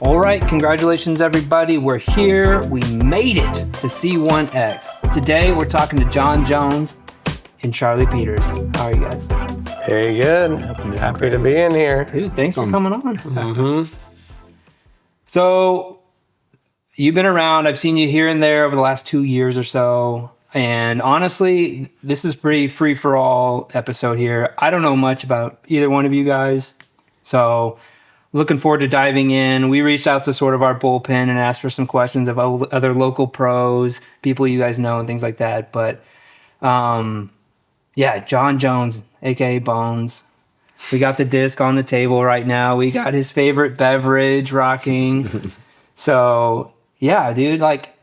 All right, congratulations everybody. We're here. We made it to C1X. Today we're talking to John Jones and Charlie Peters. How are you guys? Very good. Happy to be in here. Dude, thanks for coming on. So you've been around. I've seen you here and there over the last 2 years or so. And honestly, this is pretty free for all episode here. I don't know much about either one of you guys. So looking forward to diving in. We reached out to sort of our bullpen and asked for some questions of other local pros, people you guys know and things like that. But yeah, John Jones, aka Bones. We got the disc on the table right now. We got his favorite beverage rocking. So yeah, dude, like,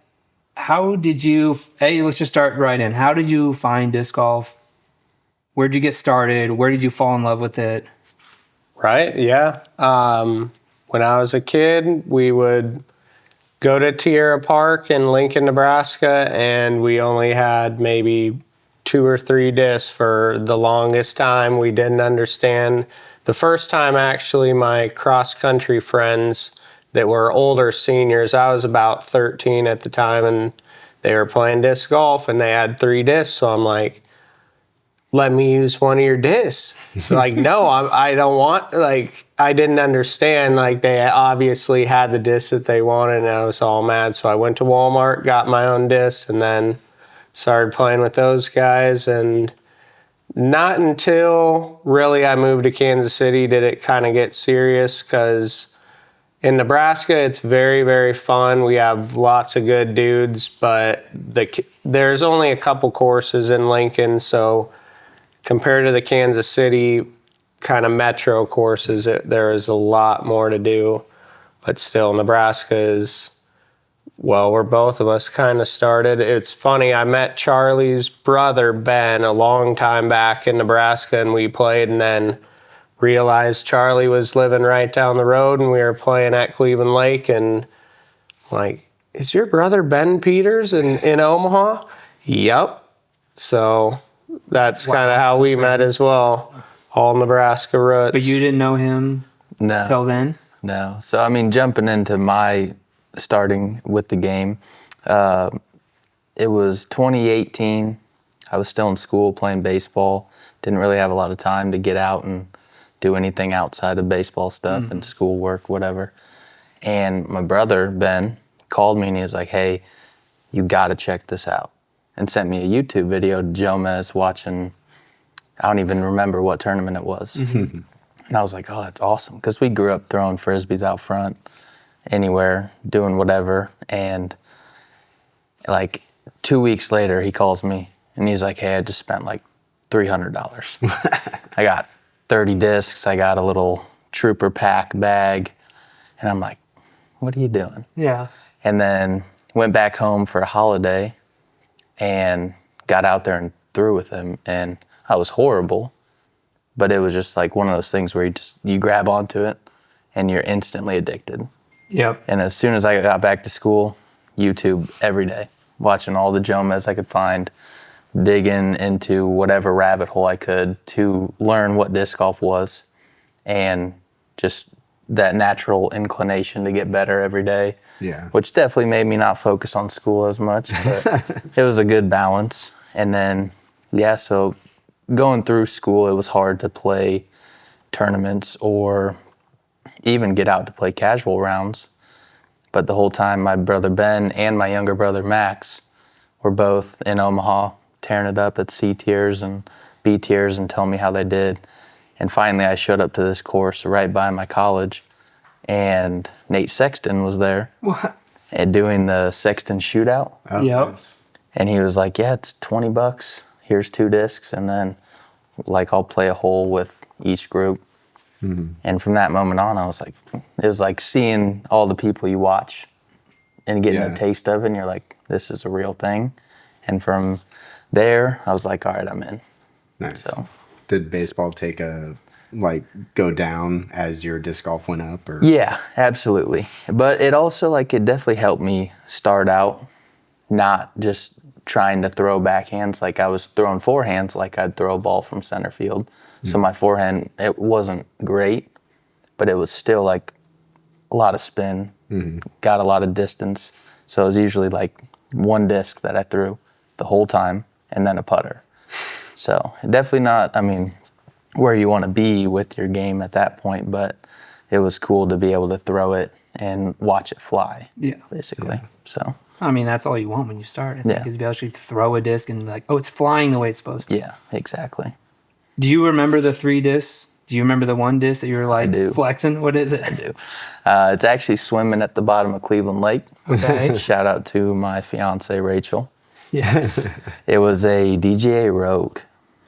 how did you, let's just start right in. How did you find disc golf? Where'd you get started? Where did you fall in love with it? Right, yeah. When I was a kid, we would go to Tierra Park in Lincoln, Nebraska, and we only had maybe 2 or 3 discs for the longest time. We didn't understand. The first time, actually, my cross-country friends that were older seniors, I was about 13 at the time, and they were playing disc golf, and they had 3 discs, so I'm like, let me use one of your discs. Like, no, I don't want, like, I didn't understand. Like, they obviously had the disc that they wanted, and I was all mad. So I went to Walmart, got my own disc, and then started playing with those guys. And not until really I moved to Kansas City did it kind of get serious, because in Nebraska, it's very, very fun. We have lots of good dudes, but there's only a couple courses in Lincoln, so compared to the Kansas City kind of metro courses, there is a lot more to do. But still, Nebraska is, well, where both of us kind of started. It's funny, I met Charlie's brother, Ben, a long time back in Nebraska, and we played, and then realized Charlie was living right down the road, and we were playing at Cleveland Lake, and like, is your brother Ben Peters in Omaha? Yep. So that's kind of how we met as well. All Nebraska roots. But you didn't know him till then? No. So, I mean, jumping into my starting with the game, it was 2018. I was still in school playing baseball. Didn't really have a lot of time to get out and do anything outside of baseball stuff and schoolwork, whatever. And my brother, Ben, called me and he was like, hey, you got to check this out. And sent me a YouTube video of Jomez watching, I don't even remember what tournament it was. And I was like, oh, that's awesome. Because we grew up throwing Frisbees out front, anywhere, doing whatever. And like 2 weeks later, he calls me and he's like, hey, I just spent like $300. I got 30 discs. I got a little Trooper pack bag. And I'm like, what are you doing? Yeah. And then went back home for a holiday and got out there and threw with him, and I was horrible, but it was just like one of those things where you grab onto it and you're instantly addicted. Yep. And as soon as I got back to school, YouTube every day, watching all the Jomez I could find, digging into whatever rabbit hole I could to learn what disc golf was, and just that natural inclination to get better every day. Yeah. Which definitely made me not focus on school as much, but it was a good balance. And then, yeah, so going through school, it was hard to play tournaments or even get out to play casual rounds. But the whole time, my brother Ben and my younger brother Max were both in Omaha, tearing it up at C tiers and B tiers and telling me how they did. And finally, I showed up to this course right by my college, and Nate Sexton was there. What? And doing the Sexton shootout. Oh, Yep. nice. And he was like, yeah, it's $20. Here's 2 discs. And then like, I'll play a hole with each group. And from that moment on, I was like, it was like seeing all the people you watch and getting a taste of it. And you're like, this is a real thing. And from there, I was like, all right, I'm in. Nice. So did baseball go down as your disc golf went up? Or? yeah, absolutely. But it also, it definitely helped me start out not just trying to throw backhands. Like, I was throwing forehands like I'd throw a ball from center field. So my forehand, it wasn't great, but it was still a lot of spin, got a lot of distance. So it was usually like one disc that I threw the whole time and then a putter. So definitely not, I mean, where you want to be with your game at that point, but it was cool to be able to throw it and watch it fly, basically. So I mean, that's all you want when you start, I think, is to be able to throw a disc and like, oh, it's flying the way it's supposed to. yeah, exactly. Do you remember the 3 discs? Do you remember the one disc that you were like flexing? What is it? I do. It's actually swimming at the bottom of Cleveland Lake. Okay. Shout out to my fiance, Rachel. Yes. It was a DGA Rogue.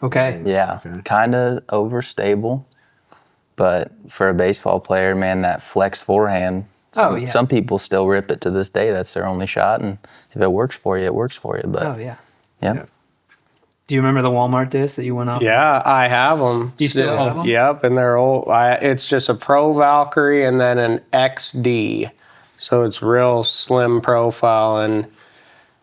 Okay. Yeah, kind of overstable. But for a baseball player, man, that flex forehand, some people still rip it to this day. That's their only shot. And if it works for you, it works for you. But yeah. Do you remember the Walmart disc that you went off? Yeah, I have them. You still have them? Yep, and they're old. It's just a Pro Valkyrie and then an XD. So it's real slim profile. And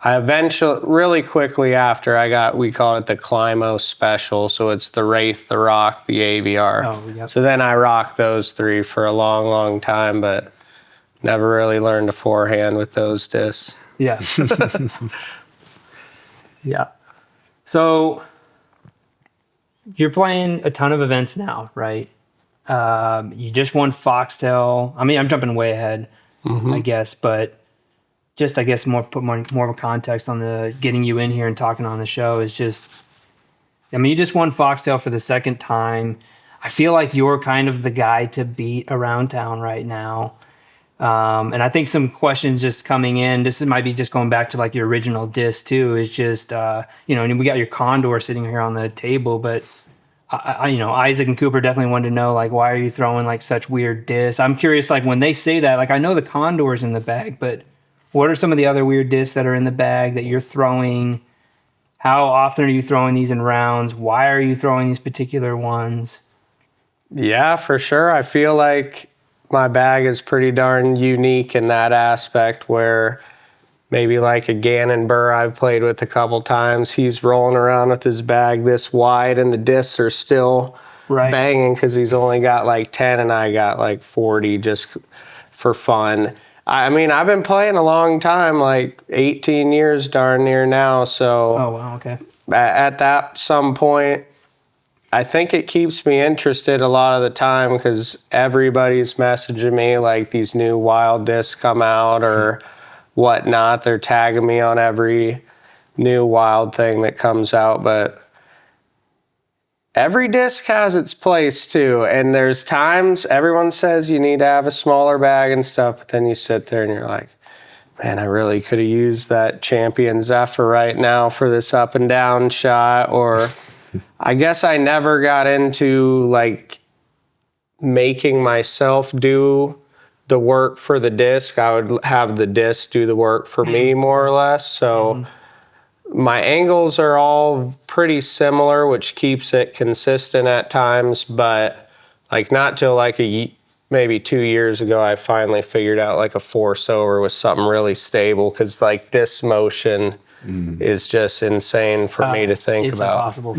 I eventually, really quickly after, we call it the Climo Special. So it's the Wraith, the Rock, the AVR. Oh, yep. So then I rocked those 3 for a long, long time, but never really learned a forehand with those discs. Yeah. Yeah. So you're playing a ton of events now, right? You just won Foxtail. I mean, I'm jumping way ahead, I guess, but just, I guess, put more context on the getting you in here and talking on the show is just, I mean, you just won Foxtail for the 2nd time. I feel like you're kind of the guy to beat around town right now. And I think some questions just coming in, this might be just going back to like your original disc too, is just, and we got your Condor sitting here on the table, but Isaac and Cooper definitely wanted to know, like, why are you throwing like such weird discs? I'm curious, like when they say that, like I know the Condor's in the bag, but what are some of the other weird discs that are in the bag that you're throwing? How often are you throwing these in rounds? Why are you throwing these particular ones? Yeah, for sure. I feel like my bag is pretty darn unique in that aspect where maybe like a Gannon Burr I've played with a couple times, he's rolling around with his bag this wide and the discs are still banging because he's only got like 10 and I got like 40 just for fun. I mean, I've been playing a long time, like 18 years darn near now. So oh, wow, okay. At that some point, I think it keeps me interested a lot of the time because everybody's messaging me like these new wild discs come out or whatnot. They're tagging me on every new wild thing that comes out, but every disc has its place too. And there's times everyone says you need to have a smaller bag and stuff, but then you sit there and you're like, man, I really could have used that Champion Zephyr right now for this up and down shot. Or I guess I never got into like making myself do the work for the disc. I would have the disc do the work for me more or less. So my angles are all pretty similar, which keeps it consistent at times, but like not till like maybe 2 years ago, I finally figured out like a force over was something really stable because like this motion is just insane for me to think about. It's impossible.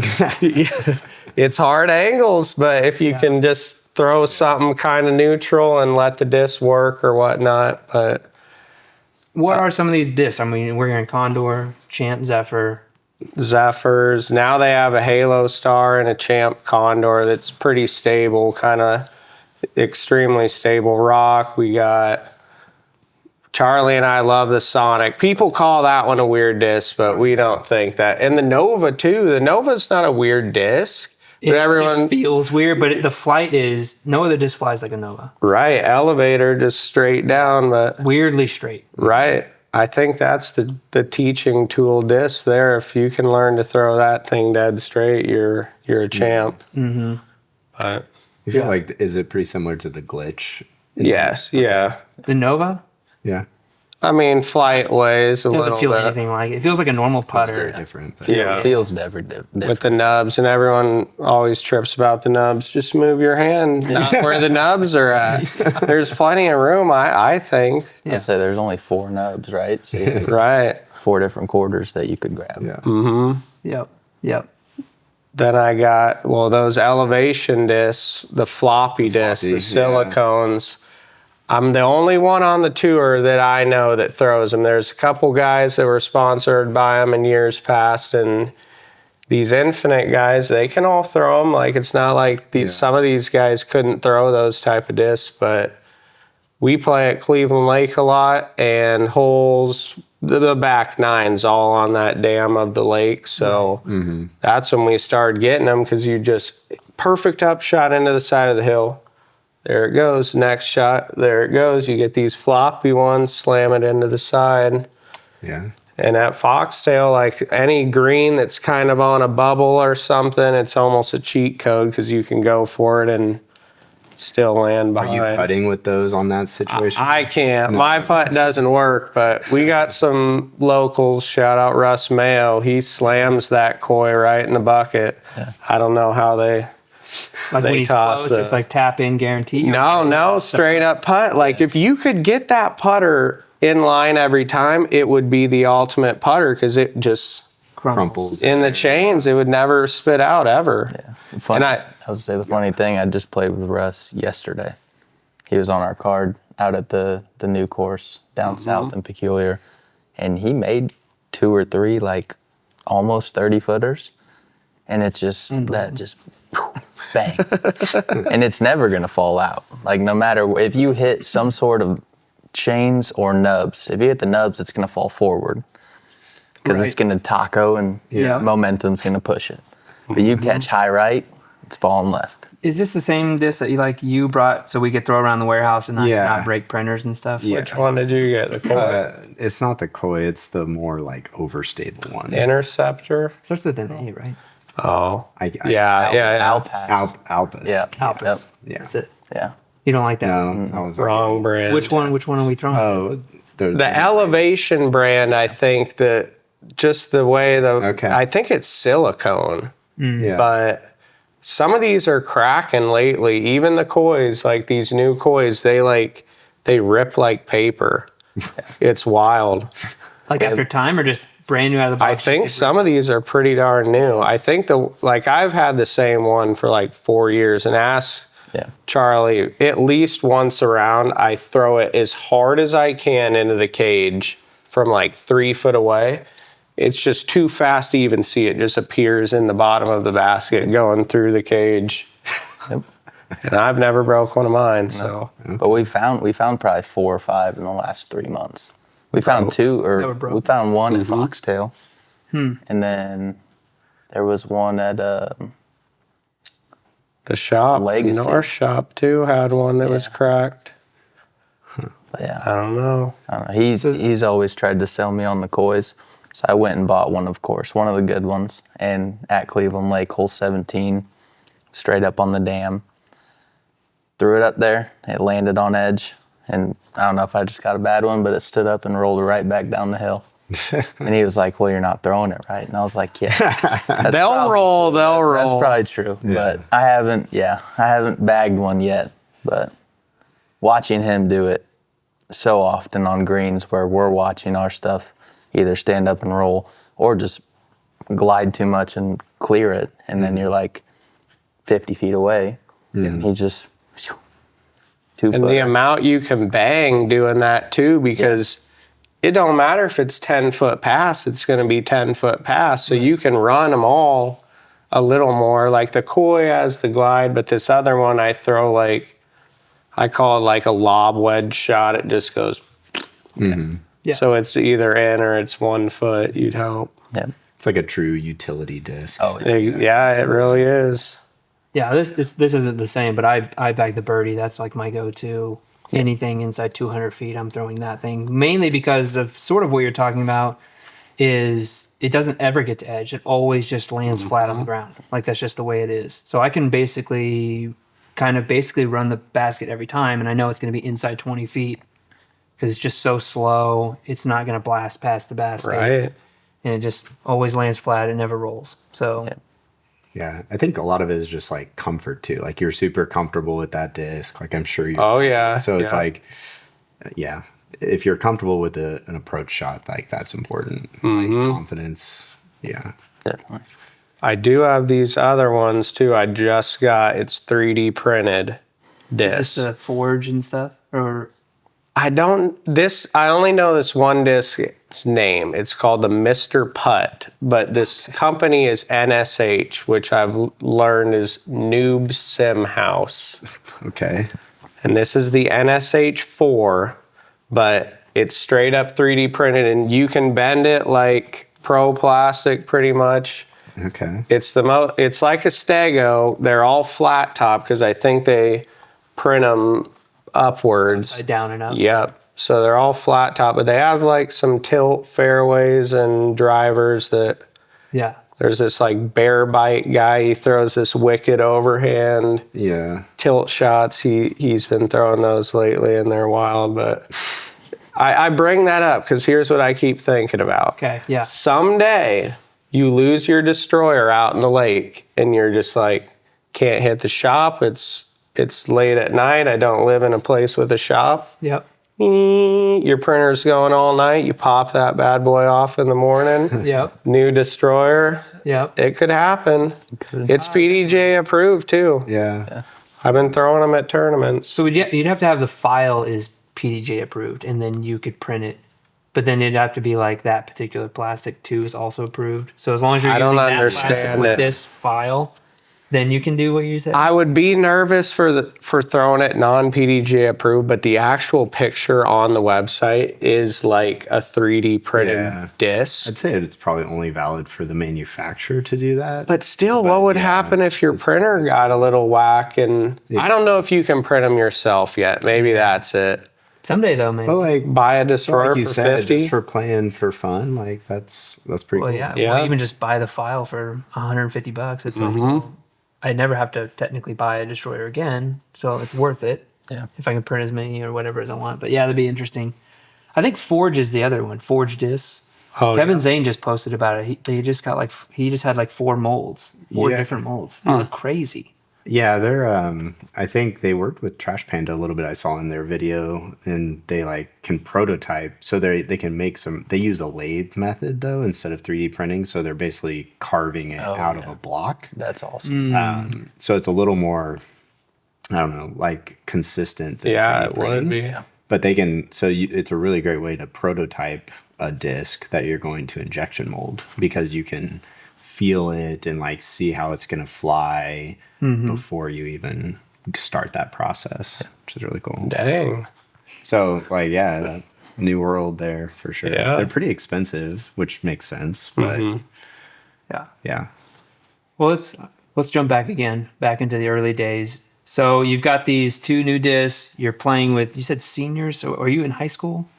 It's hard angles, but if you can just throw something kind of neutral and let the disc work or whatnot. But what are some of these discs? I mean, we're hearing Condor, Champ, Zephyr. Zephyrs. Now they have a Halo Star and a Champ Condor that's pretty stable, kind of extremely stable rock. We got Charlie and I love the Sonic. People call that one a weird disc, but we don't think that. And the Nova too. The Nova's not a weird disc. It just feels weird, but the flight is, no other disc flies like a Nova. Right, elevator just straight down, but weirdly straight. Right. I think that's the teaching tool disc there. If you can learn to throw that thing dead straight, you're a champ. Mm-hmm. But you feel like, is it pretty similar to the glitch? Yes, yeah. The Nova? Yeah. I mean, flight ways a little bit. Doesn't feel anything like it. It feels like a normal putter. Very different. But Yeah. Feels different. With the nubs, and everyone always trips about the nubs. Just move your hand, not where the nubs are at. There's plenty of room, I think. I say there's only 4 nubs, right? So you have Right. 4 different quarters that you could grab. Yeah. Mm-hmm. Yep. Then I got, those elevation discs, the floppy discs, the silicones. I'm the only one on the tour that I know that throws them. There's a couple guys that were sponsored by them in years past, and these Infinite guys, they can all throw them. Like, it's not like some of these guys couldn't throw those type of discs, but we play at Cleveland Lake a lot, and holes, the back nine's all on that dam of the lake. So that's when we started getting them, because you just perfect upshot into the side of the hill. There it goes. Next shot, there it goes. You get these floppy ones, slam it into the side. Yeah. And at Foxtail, like any green that's kind of on a bubble or something, it's almost a cheat code, because you can go for it and still land behind. Are you putting with those on that situation? I can't. No. My putt doesn't work, but we got some locals. Shout out Russ Mayo. He slams that koi right in the bucket. Yeah. I don't know how they Like when he's close, just like tap in, guarantee. No, straight up putt. Like if you could get that putter in line every time, it would be the ultimate putter, because it just Crumples. in the chains. It would never spit out ever. Yeah. Funny, I was say the funny thing, I just played with Russ yesterday. He was on our card out at the new course down south in Peculiar, and he made 2 or 3 like almost 30-footers, and it's just that just bang, and it's never gonna fall out. Like no matter if you hit some sort of chains or nubs, if you hit the nubs, it's gonna fall forward, because it's gonna taco and momentum's gonna push it. But you catch high right, it's falling left. Is this the same disc that you brought so we could throw around the warehouse and not break printers and stuff? Yeah. Which one did you get? The koi? It's not the koi. It's the more like overstable one. Interceptor? Starts with an A, right? Oh. Alpass. Alpus. Yeah. Alpus. Yep. Yeah. That's it. Yeah. You don't like that? No, that was Wrong brand. Which one are we throwing? Oh, The Elevation brand, I think that just the way Okay. I think it's silicone, Yeah. but some of these are cracking lately. Even the kois, like these new kois, they rip like paper. It's wild. Like after time, or just brand new out of the box? I think some of these are pretty darn new. I think I've had the same one for like 4 years, and ask Charlie, at least once around, I throw it as hard as I can into the cage from like 3 foot away. It's just too fast to even see it. Just appears in the bottom of the basket going through the cage. Yep. And I've never broke one of mine. So, But we found probably 4 or 5 in the last 3 months. We found 2, or we found 1 at Foxtail, and then there was one at the shop, Legacy. North Shop too, had one that was cracked. But yeah. I don't know. I don't know. He's always tried to sell me on the kois, so I went and bought one, of course, one of the good ones, and at Cleveland Lake, hole 17, straight up on the dam. Threw it up there. It landed on edge, and I don't know if I just got a bad one, but it stood up and rolled right back down the hill. And he was like, "Well, you're not throwing it right," and I was like, "Yeah, They'll roll. That's probably true." Yeah. But I haven't bagged one yet. But watching him do it so often on greens where we're watching our stuff either stand up and roll or just glide too much and clear it, and then you're like 50 feet away, and he just 2 foot. And the amount you can bang doing that too, because it don't matter if it's 10-foot pass, it's going to be 10-foot pass. So you can run them all a little more. Like the koi has the glide, but this other one I throw I call it like a lob wedge shot. It just goes. Yeah. So it's either in or it's 1 foot. You'd hope. Yeah. It's like a true utility disc. Oh, Yeah, it really is. Yeah, this isn't the same, but I bag the birdie. That's like my go-to. Anything inside 200 feet, I'm throwing that thing. Mainly because of sort of what you're talking about is it doesn't ever get to edge. It always just lands flat on the ground. Like that's just the way it is. So I can basically run the basket every time, and I know it's going to be inside 20 feet because it's just so slow. It's not going to blast past the basket. Right. And it just always lands flat. It never rolls. So... Yeah, I think a lot of it is just like comfort too. Like you're super comfortable with that disc. Like I'm sure you. Oh yeah. So it's yeah. like, if you're comfortable with an approach shot, like that's important. Like confidence. Yeah. definitely. I do have these other ones too. It's 3D printed Is disc. this a forge and stuff? Or I only know this one disc's name. It's called the Mr. Putt, but this company is NSH, which I've learned is Noob Sim House. Okay. And this is the NSH4, but it's straight up 3D printed and you can bend it like pro plastic pretty much. Okay. It's like a Stego. They're all flat top because I think they print them upwards. Down and up. Yep. So they're all flat top, but they have like some tilt fairways and drivers that Yeah. there's this like bear bite guy. He throws this wicked overhand Yeah. tilt shots. He's been throwing those lately and they're wild, but I bring that up because here's what I keep thinking about. Okay. Yeah. Someday you lose your destroyer out in the lake and you're just like, can't hit the shop. It's late at night. I don't live in a place with a shop. Yep. Your printer's going all night. You pop that bad boy off in the morning. Yep. New destroyer. Yep. It could happen. It's PDJ approved too. Yeah. I've been throwing them at tournaments. So you'd have to have the file is PDJ approved, and then you could print it. But then it'd have to be like that particular plastic too is also approved. So as long as you're I don't using that plastic understand with it. this file, then you can do what you said. I would be nervous for throwing it non-PDJ approved, but the actual picture on the website is like a 3D printed Yeah. disc. I'd say it's probably only valid for the manufacturer to do that. But still, what would yeah, happen if your printer got a little whack? And I don't know if you can print them yourself yet. Maybe that's it. Someday though, man. But like, Buy a destroyer like you for said, 50. just for playing for fun, like that's pretty Well, cool. yeah. Yeah. Well, even just buy the file for $150. It's like I never have to technically buy a destroyer again, so it's worth it. Yeah. If I can print as many or whatever as I want. But yeah, that'd be interesting. I think Forge is the other one. Forge discs. Oh, Kevin Zane just posted about it. He just had like 4 molds, 4 Yeah. different molds. They look crazy. Yeah, they're I think they worked with Trash Panda a little bit. I saw in their video, and they like can prototype, so they can make some. They use a lathe method though instead of 3D printing, so they're basically carving it out of a block. That's awesome. So it's a little more, I don't know, like consistent. Than Yeah, 3D it would printing. be. But they can. So it's a really great way to prototype a disc that you're going to injection mold because you can feel it and like see how it's going to fly before you even start that process, which is really cool. Dang. So like, yeah, that new world there for sure. Yeah. They're pretty expensive, which makes sense, but Yeah. yeah. Well, let's jump back into the early days. So you've got these 2 new discs. You're playing with. You said seniors. So are you in high school?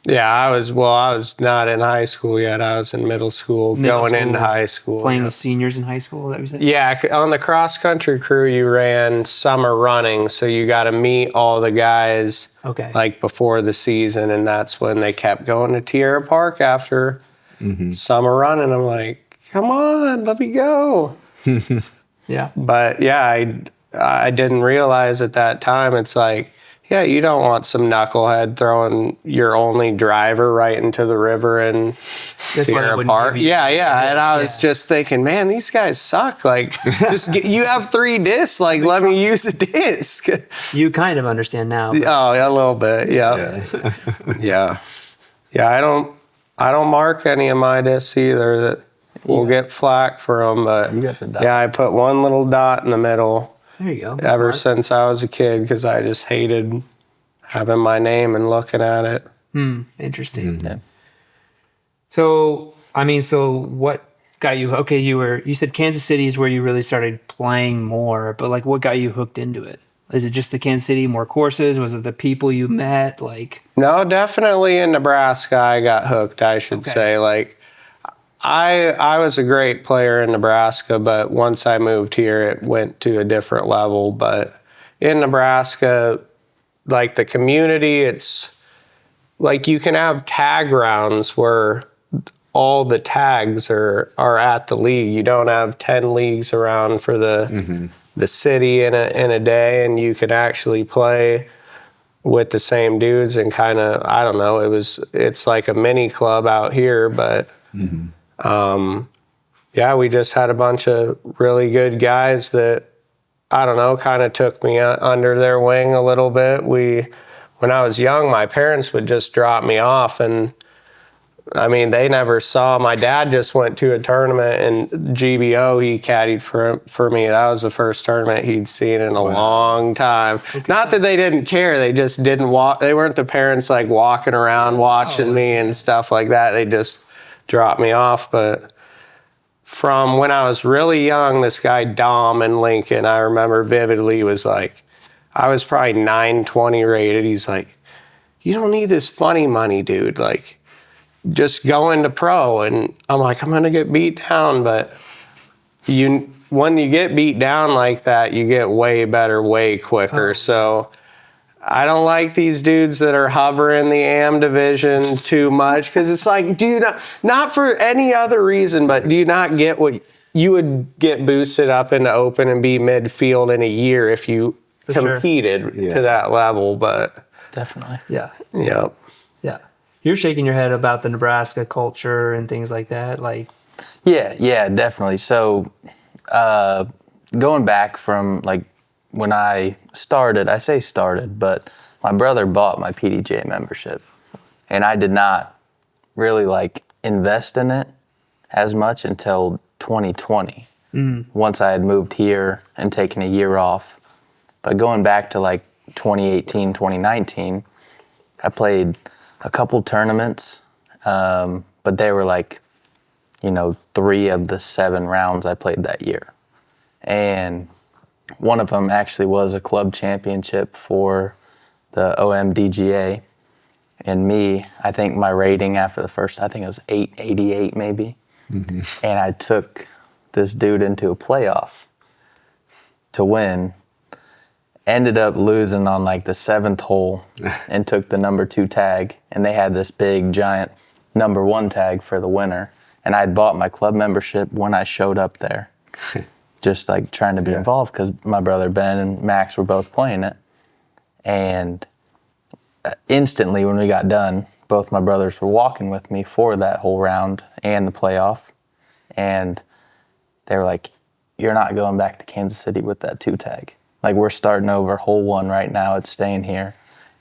Yeah, I was not in high school yet. I was in middle school, going into high school. Playing with seniors in high school. Is that what you said? Yeah, on the cross country crew, you ran summer running, so you got to meet all the guys Okay. like before the season, and that's when they kept going to Tierra Park after summer running. I'm like, come on, let me go. Yeah. But yeah, I didn't realize at that time. It's like, yeah, you don't want some knucklehead throwing your only driver right into the river and That's why I Tierra wouldn't Park. maybe- Yeah. And I was just thinking, man, these guys suck. Like, you have 3 discs. Like, let me use a disc. You kind of understand now. but- Oh, yeah, a little bit. Yeah. Yeah. Yeah. I don't mark any of my discs either. That we'll get flack for them. But You got the dot. yeah, I put one little dot in the middle There you go. That's ever smart. since I was a kid because I just hated having my name and looking at it. Interesting. Yeah. So what got you? Okay, you said Kansas City is where you really started playing more, but like, what got you hooked into it? Is it just the Kansas City, more courses? Was it the people you met? Like, No, definitely in Nebraska, I got hooked, I should say. Like, I was a great player in Nebraska, but once I moved here, it went to a different level. But in Nebraska, like the community, it's like you can have tag rounds where all the tags are at the league. You don't have 10 leagues around for the city in a day, and you can actually play with the same dudes and kind of, I don't know, it's like a mini club out here, but yeah, we just had a bunch of really good guys that, I don't know, kind of took me under their wing a little bit. We when I was young, my parents would just drop me off, and I mean, they never saw. My dad just went to a tournament in GBO. He caddied for me. That was the first tournament he'd seen in a long time. Not that they didn't care. They just didn't walk. They weren't the parents like walking around watching me and stuff like that. They just dropped me off. But from when I was really young, this guy Dom in Lincoln, I remember vividly, was like, I was probably 920 rated. He's like, you don't need this funny money, dude. Like, just go into pro. And I'm like, I'm gonna get beat down. But when you get beat down like that, you get way better way quicker. So I don't like these dudes that are hovering the AM division too much, because it's like, do you not for any other reason, but do you not get what you would get boosted up into open and be midfield in a year if you competed to that level? But Definitely. Yeah. Yep. Yeah. You're shaking your head about the Nebraska culture and things like that. Like, Yeah, definitely. So going back from like when I started, I say started, but my brother bought my PDJ membership, and I did not really like invest in it as much until 2020, once I had moved here and taken a year off. But going back to like 2018, 2019, I played a couple tournaments, but they were like, 3 of the 7 rounds I played that year. And one of them actually was a club championship for the OMDGA. And me, I think my rating after the first, I think it was 888 maybe. Mm-hmm. And I took this dude into a playoff to win. Ended up losing on like the 7th hole and took the number 2 tag. And they had this big giant number 1 tag for the winner. And I'd bought my club membership when I showed up there. Just like trying to be involved, because my brother Ben and Max were both playing it. And instantly when we got done, both my brothers were walking with me for that whole round and the playoff. And they were like, you're not going back to Kansas City with that 2 tag. Like, we're starting over hole 1 right now. It's staying here.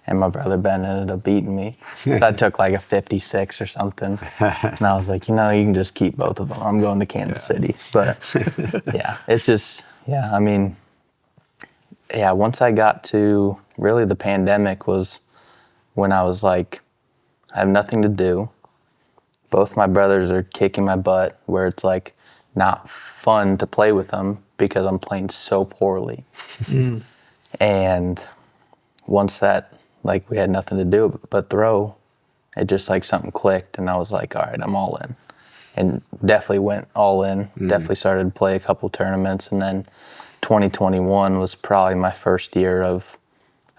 And my brother Ben ended up beating me. So I took like a 56 or something. And I was like, you can just keep both of them. I'm going to Kansas City. But it's just, once I got to really the pandemic was when I was like, I have nothing to do. Both my brothers are kicking my butt, where it's like not fun to play with them because I'm playing so poorly. And once that, like, we had nothing to do but throw, it just like something clicked, and I was like, all right, I'm all in. And definitely went all in. Definitely started to play a couple tournaments, and then 2021 was probably my first year of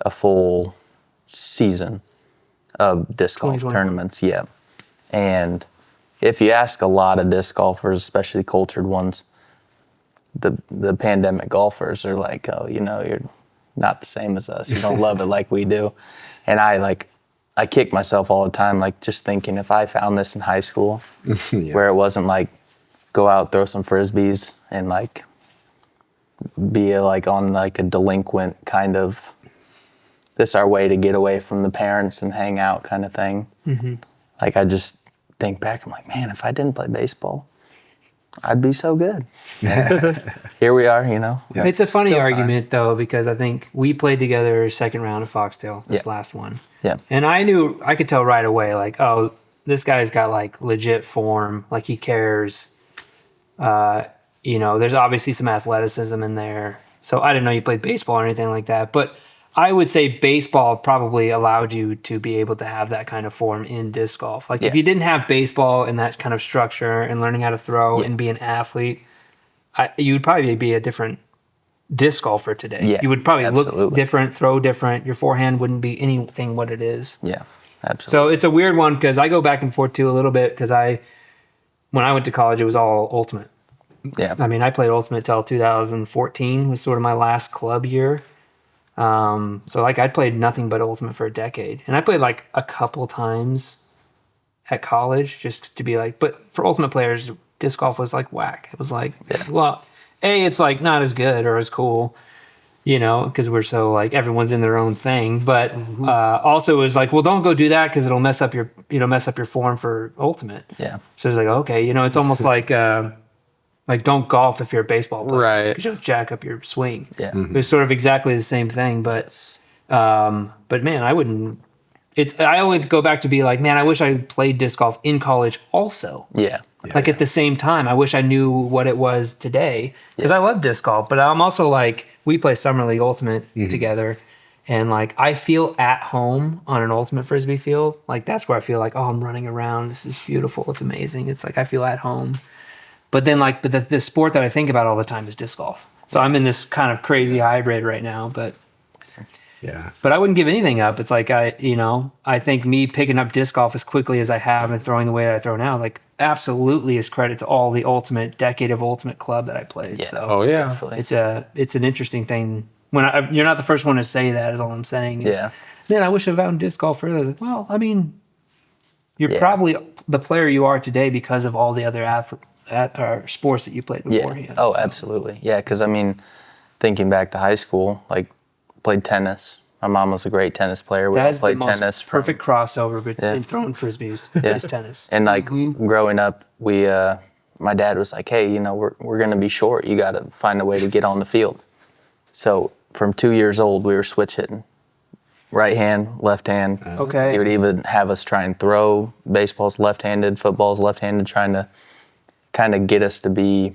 a full season of disc golf tournaments. Yeah. And if you ask a lot of disc golfers, especially cultured ones, the pandemic golfers are like, oh, you're not the same as us. You don't love it like we do. And I kick myself all the time, like just thinking, if I found this in high school, where it wasn't like go out, throw some Frisbees and like be like on like a delinquent kind of, this our way to get away from the parents and hang out kind of thing. Like, I just think back, I'm like, man, if I didn't play baseball, I'd be so good. Here we are, Yeah. It's a funny argument, though, because I think we played together second round of Foxtail, this last one. Yeah. And I could tell right away, like, oh, this guy's got like legit form, like he cares. There's obviously some athleticism in there. So I didn't know you played baseball or anything like that. But I would say baseball probably allowed you to be able to have that kind of form in disc golf. Like, if you didn't have baseball and that kind of structure and learning how to throw and be an athlete, you would probably be a different disc golfer today. Yeah, you would probably absolutely. look different, throw different. Your forehand wouldn't be anything what it is. Yeah, absolutely. So it's a weird one, because I go back and forth too a little bit, because when I went to college, it was all ultimate. Yeah. I mean, I played ultimate till 2014 was sort of my last club year. So like I played nothing but ultimate for a decade, and I played like a couple times at college just to be like, but for ultimate players, disc golf was like whack. It was like, well, it's like not as good or as cool. you know, because we're so like everyone's in their own thing. But also it was like, well, don't go do that because it'll mess up your form for ultimate. Yeah. So it's like, okay, you know, it's almost like don't golf if you're a baseball player, Right. because you'll jack up your swing. Yeah. It was sort of exactly the same thing, but man, I wouldn't. I always go back to be like, man, I wish I played disc golf in college also. Yeah. Like at the same time, I wish I knew what it was today, because I love disc golf, but I'm also like, we play Summer League Ultimate together, and like I feel at home on an Ultimate Frisbee field. Like that's where I feel like, oh, I'm running around. This is beautiful. It's amazing. It's like I feel at home. But then like, but the sport that I think about all the time is disc golf. So I'm in this kind of crazy hybrid right now, but I wouldn't give anything up. It's like I think me picking up disc golf as quickly as I have and throwing the way that I throw now, like absolutely is credit to all the decade of Ultimate Club that I played. Yeah. So Oh yeah. it's an interesting thing. You're not the first one to say that. Is all I'm saying. Yeah. Man, I wish I'd found disc golf earlier. I was like, well, I mean, you're probably the player you are today because of all the other sports that you played beforehand. Yeah. Oh, absolutely. Yeah, because I mean, thinking back to high school, like played tennis. My mom was a great tennis player. We all That's the played most tennis. perfect crossover between throwing frisbees is tennis. And like growing up, we my dad was like, hey, you know, we're gonna be short. You got to find a way to get on the field. So from 2 years old, we were switch hitting, right hand, left hand. Okay. He would even have us try and throw. Baseball's left-handed, football's left-handed, trying to kind of get us to be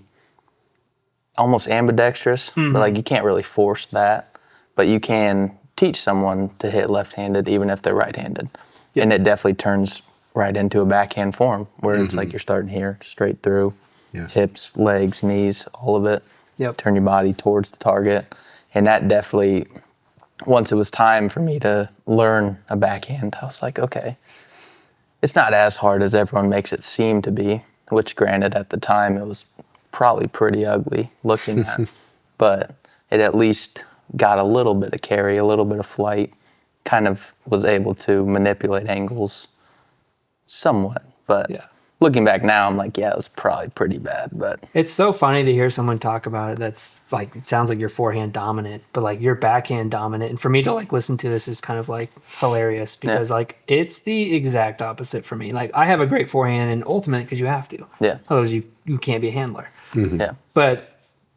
almost ambidextrous. But like you can't really force that, but you can teach someone to hit left-handed even if they're right-handed. Yep. And it definitely turns right into a backhand form where it's like you're starting here, straight through, hips, legs, knees, all of it. Yep. Turn your body towards the target. And that definitely, once it was time for me to learn a backhand, I was like, okay, it's not as hard as everyone makes it seem to be, which granted at the time it was probably pretty ugly looking at, but it at least got a little bit of carry, a little bit of flight, kind of was able to manipulate angles somewhat. But looking back now, I'm like, yeah, it was probably pretty bad. But it's so funny to hear someone talk about it. That's like, it sounds like you're forehand dominant, but like you're backhand dominant. And for me to like listen to this is kind of like hilarious because like it's the exact opposite for me. Like I have a great forehand in ultimate because you have to. Yeah. Otherwise you can't be a handler. yeah. But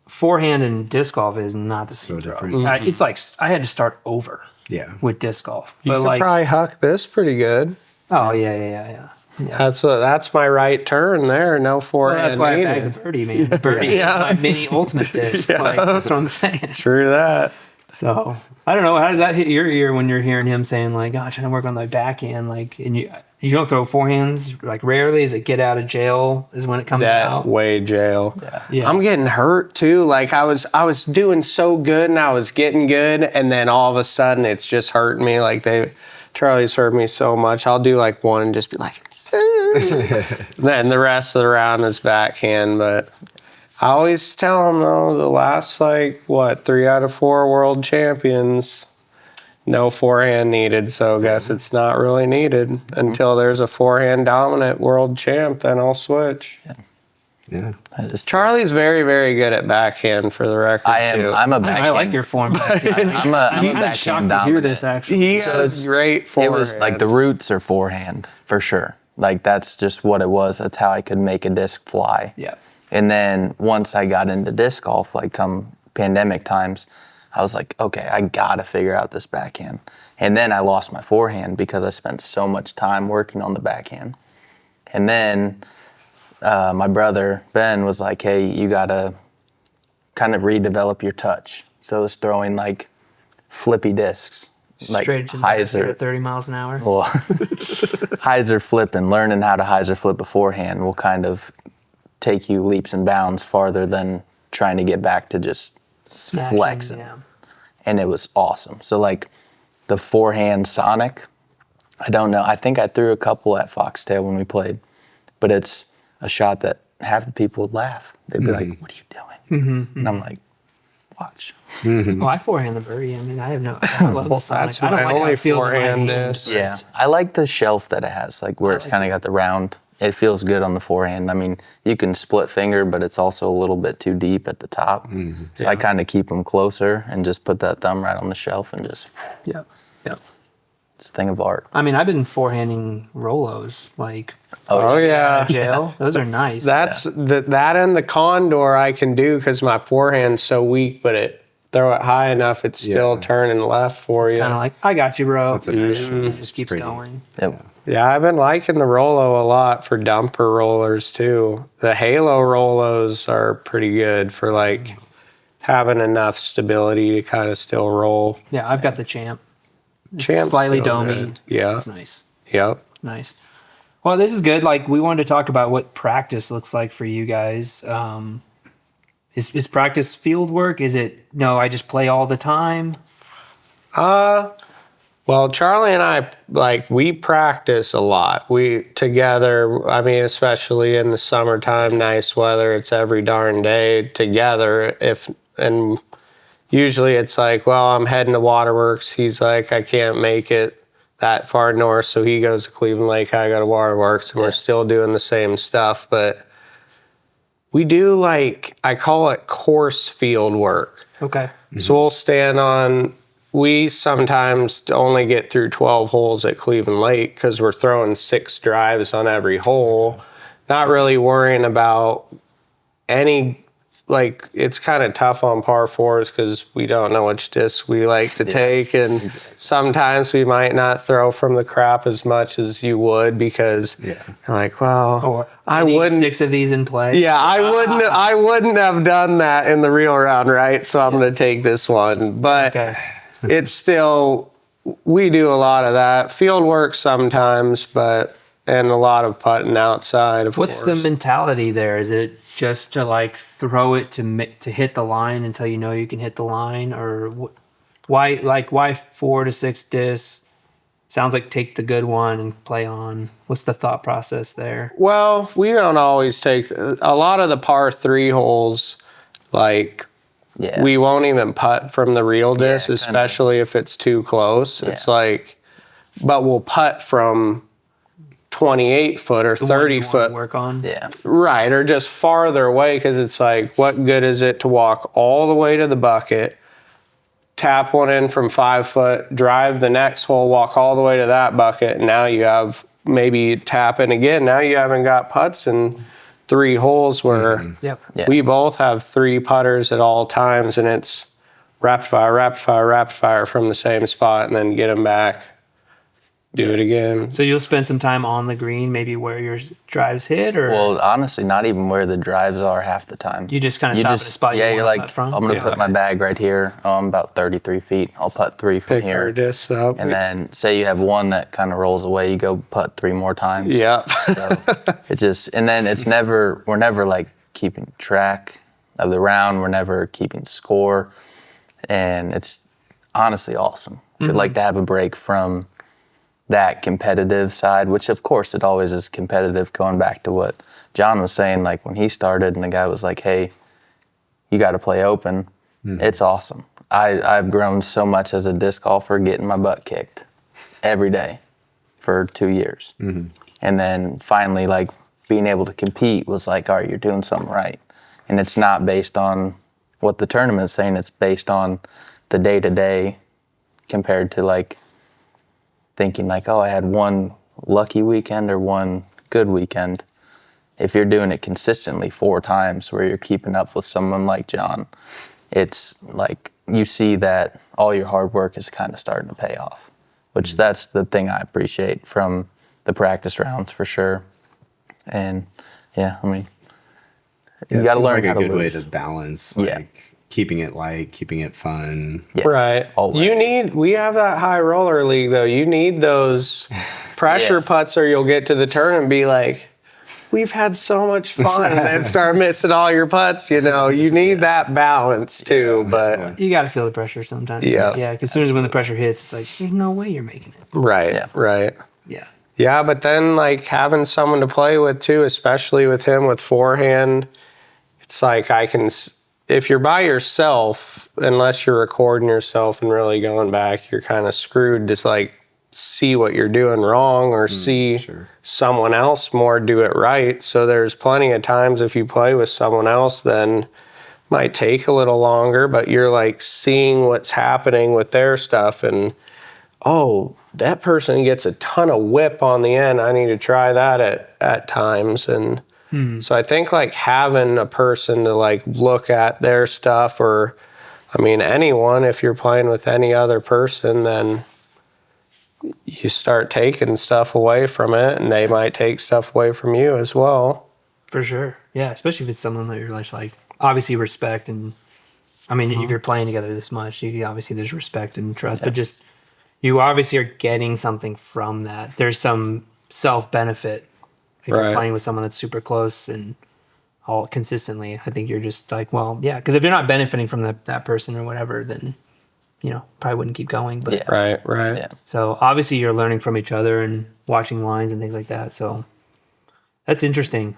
forehand and disc golf is not the same. So different. It's like I had to start over. Yeah. With disc golf. You But could like, probably huck this pretty good. oh yeah. That's my right turn there. No Well, forehand that's why I needed. bagged the birdie, man. The birdie is my mini ultimate disc. Like, that's what I'm saying. True that. So I don't know. How does that hit your ear when you're hearing him saying like, "Oh, I'm trying to work on the backhand"? Like, and you don't throw forehands like rarely. Is it get out of jail? Is when it comes out? Way jail. Yeah. I'm getting hurt too. Like I was doing so good and I was getting good, and then all of a sudden it's just hurting me. Like Charlie's hurt me so much. I'll do like one and just be like, then the rest of the round is backhand. But I always tell them though, the last 3 out of 4 world champions, no forehand needed. So I guess it's not really needed until there's a forehand dominant world champ. Then I'll switch. Yeah. Charlie's very, very good at backhand, for the record. I am. too. I'm a backhand. I like your form. I'm a I'm backhand shocked to dominant. hear this actually. He has great forehand. It was like the roots are forehand for sure. Like that's just what it was. That's how I could make a disc fly. Yeah. And then once I got into disc golf, like come pandemic times, I was like, okay, I gotta figure out this backhand. And then I lost my forehand because I spent so much time working on the backhand. And then my brother Ben was like, hey, you gotta kind of redevelop your touch. So it's throwing like flippy discs, like Straight to the hyzer. at 30 miles an hour. Well, hyzer flip and learning how to hyzer flip beforehand will kind of take you leaps and bounds farther than trying to get back to just Smashing, flexing. yeah. And it was awesome. So like the forehand Sonic, I don't know. I think I threw a couple at Foxtail when we played, but it's a shot that half the people would laugh. They'd be like, what are you doing? And I'm like, watch. Oh, I forehand the birdie. I mean, I have no level Sonic. That's I don't my like how only it feels in my forehand hand. disc. Yeah. I like the shelf that it has, like where it's kind of got the round it feels good on the forehand. I mean, you can split finger, but it's also a little bit too deep at the top. So I kind of keep them closer and just put that thumb right on the shelf and just, Yep. Yep. it's a thing of art. I mean, I've been forehanding Rolos, like Oh yeah. jail. Those are nice. That's that and the condor I can do because my forehand's so weak, but throw it high enough, it's still turning left for you. kind of like, I got you, bro. That's a nice shot. Just keeps pretty. going. Yep. Yeah, I've been liking the Rolo a lot for dumper rollers too. The Halo Rolos are pretty good for like having enough stability to kind of still roll. Yeah, I've got the Champ. Champ's Slightly still domey. good. Yeah. That's nice. Yep. Nice. Well, this is good. Like, we wanted to talk about what practice looks like for you guys. Is practice field work? Is it, no, I just play all the time? Well, Charlie and I, like, we practice a lot. We together, I mean, especially in the summertime, nice weather, it's every darn day together. And usually it's like, well, I'm heading to Waterworks. He's like, I can't make it that far north. So he goes to Cleveland Lake, I go to Waterworks, and we're still doing the same stuff. But we do, like, I call it course field work. Okay. So we'll stand on, we sometimes only get through 12 holes at Cleveland Lake because we're throwing 6 drives on every hole, not really worrying about any, like, it's kind of tough on par 4s because we don't know which discs we like to take, and sometimes we might not throw from the crap as much as you would because you're like, well, Or I need wouldn't. 6 of these in play. Yeah, I wouldn't have done that in the real round, right? So I'm going to take this one. But Okay. it's still, we do a lot of that. Field work sometimes, and a lot of putting outside, of What's course. the mentality there? Is it just to, like, throw it to hit the line until you know you can hit the line? Or why 4 to 6 discs? Sounds like take the good one and play on. What's the thought process there? Well, we don't always take, a lot of the par 3 holes, like, Yeah. we won't even putt from the real disc, kinda. especially if it's too close. It's like, but we'll putt from 28 foot or The one 30 you wanna foot. work on. Yeah. Right, or just farther away, because it's like, what good is it to walk all the way to the bucket, tap one in from 5 foot, drive the next hole, walk all the way to that bucket, and now you have maybe tap in again. Now you haven't got putts in 3 holes where Yep. Yeah. we both have 3 putters at all times, and it's rapid fire, rapid fire, rapid fire from the same spot, and then get them back. Do it again. So you'll spend some time on the green, maybe where your drives hit, or Well, honestly, not even where the drives are half the time. you just kind of stop at a spot you Yeah, want you're to like, putt from? I'm going to put my bag right here. Oh, I'm about 33 feet. I'll putt 3 from Pick our here. discs up. And then say you have one that kind of rolls away, you go putt 3 more times. Yeah. So it just, and then it's never, we're never like keeping track of the round. We're never keeping score. And it's honestly awesome. We'd like to have a break from that competitive side, which of course it always is competitive, going back to what John was saying, like when he started and the guy was like, hey, you got to play open. It's awesome. I've grown so much as a disc golfer, getting my butt kicked every day for 2 years. And then finally, like, being able to compete was like, all right, you're doing something right. And it's not based on what the tournament's saying, it's based on the day-to-day compared to like thinking like, oh, I had one lucky weekend or one good weekend. If you're doing it consistently 4 times where you're keeping up with someone like John, it's like you see that all your hard work is kind of starting to pay off, which that's the thing I appreciate from the practice rounds for sure. And yeah, I mean, you got to learn like how a to good way lose. to balance, Yeah. like keeping it light, keeping it fun. Yeah, Right. always. We have that high roller league though. You need those pressure Yeah. putts or you'll get to the turn and be like, we've had so much fun, and then start missing all your putts, you know. You need that balance too, but You got to feel the pressure sometimes. Yeah. Yeah, because as soon as when the pressure hits, it's like, there's no way you're making it. right, Yeah. right. Yeah. Yeah, but then like having someone to play with too, especially with him with forehand, it's like if you're by yourself, unless you're recording yourself and really going back, you're kind of screwed. Just like see what you're doing wrong or see someone else more do it right. So there's plenty of times if you play with someone else, then might take a little longer, but you're like seeing what's happening with their stuff and, oh, that person gets a ton of whip on the end. I need to try that at times. And so I think like having a person to like look at their stuff, or I mean anyone, if you're playing with any other person, then you start taking stuff away from it and they might take stuff away from you as well. For sure. Yeah, especially if it's someone that you're just like obviously respect, and I mean if you're playing together this much, you obviously there's respect and trust, but just you obviously are getting something from that. There's some self benefit if you're playing with someone that's super close and all consistently. I think you're just like, well, yeah, because if you're not benefiting from that person or whatever, then probably wouldn't keep going. But Right. Yeah. so obviously you're learning from each other and watching lines and things like that. So that's interesting.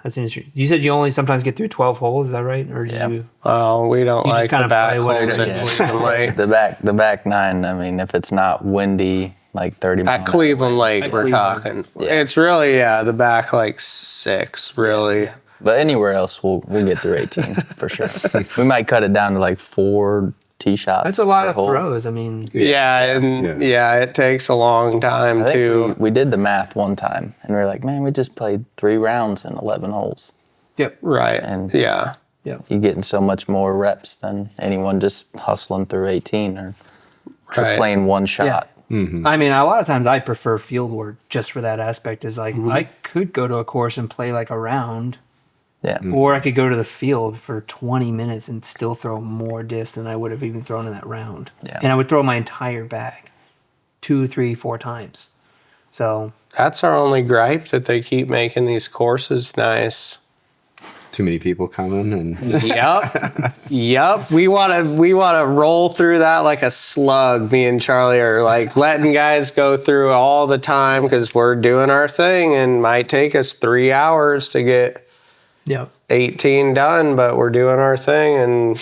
You said you only sometimes get through 12 holes, is that right? Or do you? Well, we don't You just like kinda the back play whatever holes you at want. Cleveland Lake. The back nine, I mean, if it's not windy, like 30 miles. At Cleveland Lake, we're Cleveland. talking. Yeah. It's really, the back like 6, really. But anywhere else, we'll get through 18 for sure. We might cut it down to like 4 tee shots. That's a lot per of hole. throws. I mean, It takes a long time I think too. we did the math one time, and we were like, man, we just played 3 rounds in 11 holes. yep. Right. And Yeah. Yep. you're getting so much more reps than anyone just hustling through 18 or Right. playing one shot. I mean, a lot of times I prefer field work just for that aspect. Is like I could go to a course and play like a round, Yeah. or I could go to the field for 20 minutes and still throw more disc than I would have even thrown in that round. Yeah. And I would throw my entire bag 2, 3, 4 times. So That's our only gripe, that they keep making these courses nice. Too many people coming and Yep. We wanna roll through that like a slug. Me and Charlie are like letting guys go through all the time because we're doing our thing and might take us 3 hours to get yep. 18 done, but we're doing our thing. And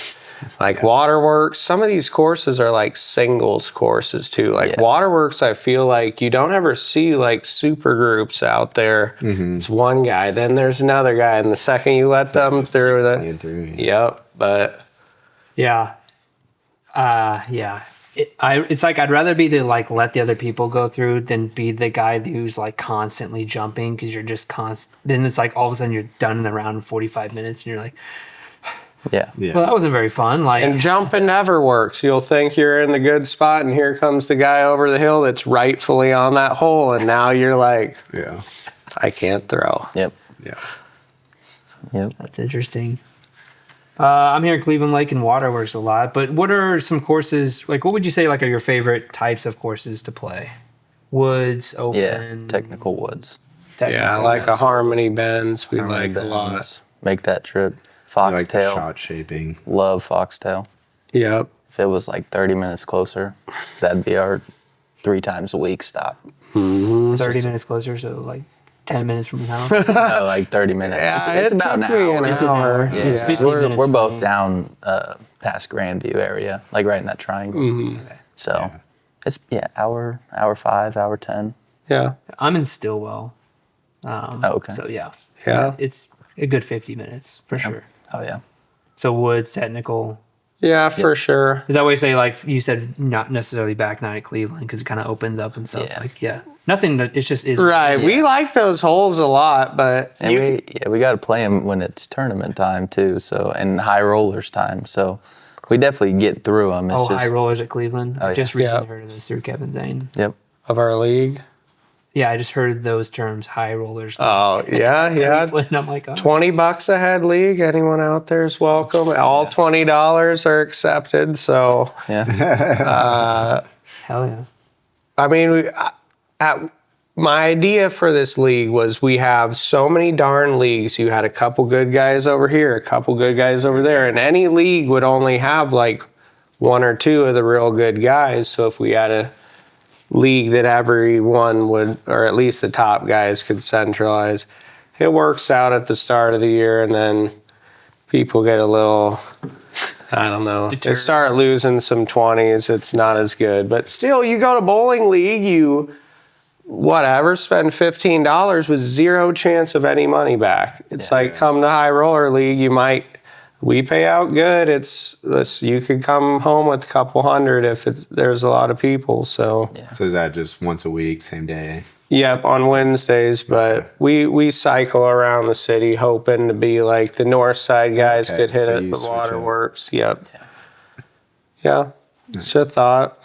like Waterworks, some of these courses are like singles courses too. Like Waterworks, I feel like you don't ever see like super groups out there. It's one guy, then there's another guy, and the second you let them through playing through. Yep. But Yeah. It's like I'd rather be the like let the other people go through than be the guy who's like constantly jumping, because you're just then it's like all of a sudden you're done in the round in 45 minutes and you're like, Yeah. well, that wasn't very fun. Like, and jumping never works. You'll think you're in the good spot, and here comes the guy over the hill that's rightfully on that hole, and now you're like, Yeah. I can't throw. Yep. Yeah. Yep. that's interesting. I'm here in Cleveland Lake and Waterworks a lot, but what are some courses, like what would you say like are your favorite types of courses to play? Woods, open? Yeah. Technical woods. Yeah, like a Harmony Bends, we like a lot. Bends. Make that trip. I like the Foxtail. shot shaping. Love Foxtail. Yep. If it was like 30 minutes closer, that'd be our 3 times a week stop. 30 minutes closer, so like 10 minutes from your house. No, like 30 minutes. Yeah, it's it about an took me hour. an It's an hour. hour. Yeah, it's Yeah. 15 minutes We're from both me. down past Grandview area, like right in that triangle. So it's hour 5, hour 10. Yeah. I'm in Stillwell. Okay. So yeah. Yeah. It's a good 50 minutes for sure. Oh yeah. So Woods, technical. Yeah, for sure. Is that why you say, like you said, not necessarily back nine at Cleveland because it kind of opens up and stuff? Yeah. Like, nothing that it's just is. Right. We like those holes a lot, but And we got to play them when it's tournament time too. So and high rollers time. So we definitely get through them. It's Oh, just, high rollers at Cleveland. I yeah. just recently Yeah. heard of this through Kevin Zane. Yep. of our league. Yeah, I just heard those terms, high rollers. Oh, yeah. Cleveland. I'm like, oh. $20 a head league. Anyone out there is welcome. All $20 are accepted. So, Yeah. Hell yeah. I mean, my idea for this league was we have so many darn leagues. You had a couple good guys over here, a couple good guys over there, and any league would only have like 1 or 2 of the real good guys. So if we had a league that everyone would, or at least the top guys could centralize, it works out at the start of the year, and then people get a little, I don't know, they Deterred. start losing some 20s. It's not as good. But still, you go to bowling league, you whatever, spend $15 with zero chance of any money back. It's like come to High Roller League, we pay out good. It's this, you could come home with a couple hundred if there's a lot of people. So So is that just once a week, same day? yep, on Wednesdays, but we cycle around the city hoping to be like the north side guys Okay, could hit so it, you the switch it. waterworks. Yep. Yeah. It's a thought.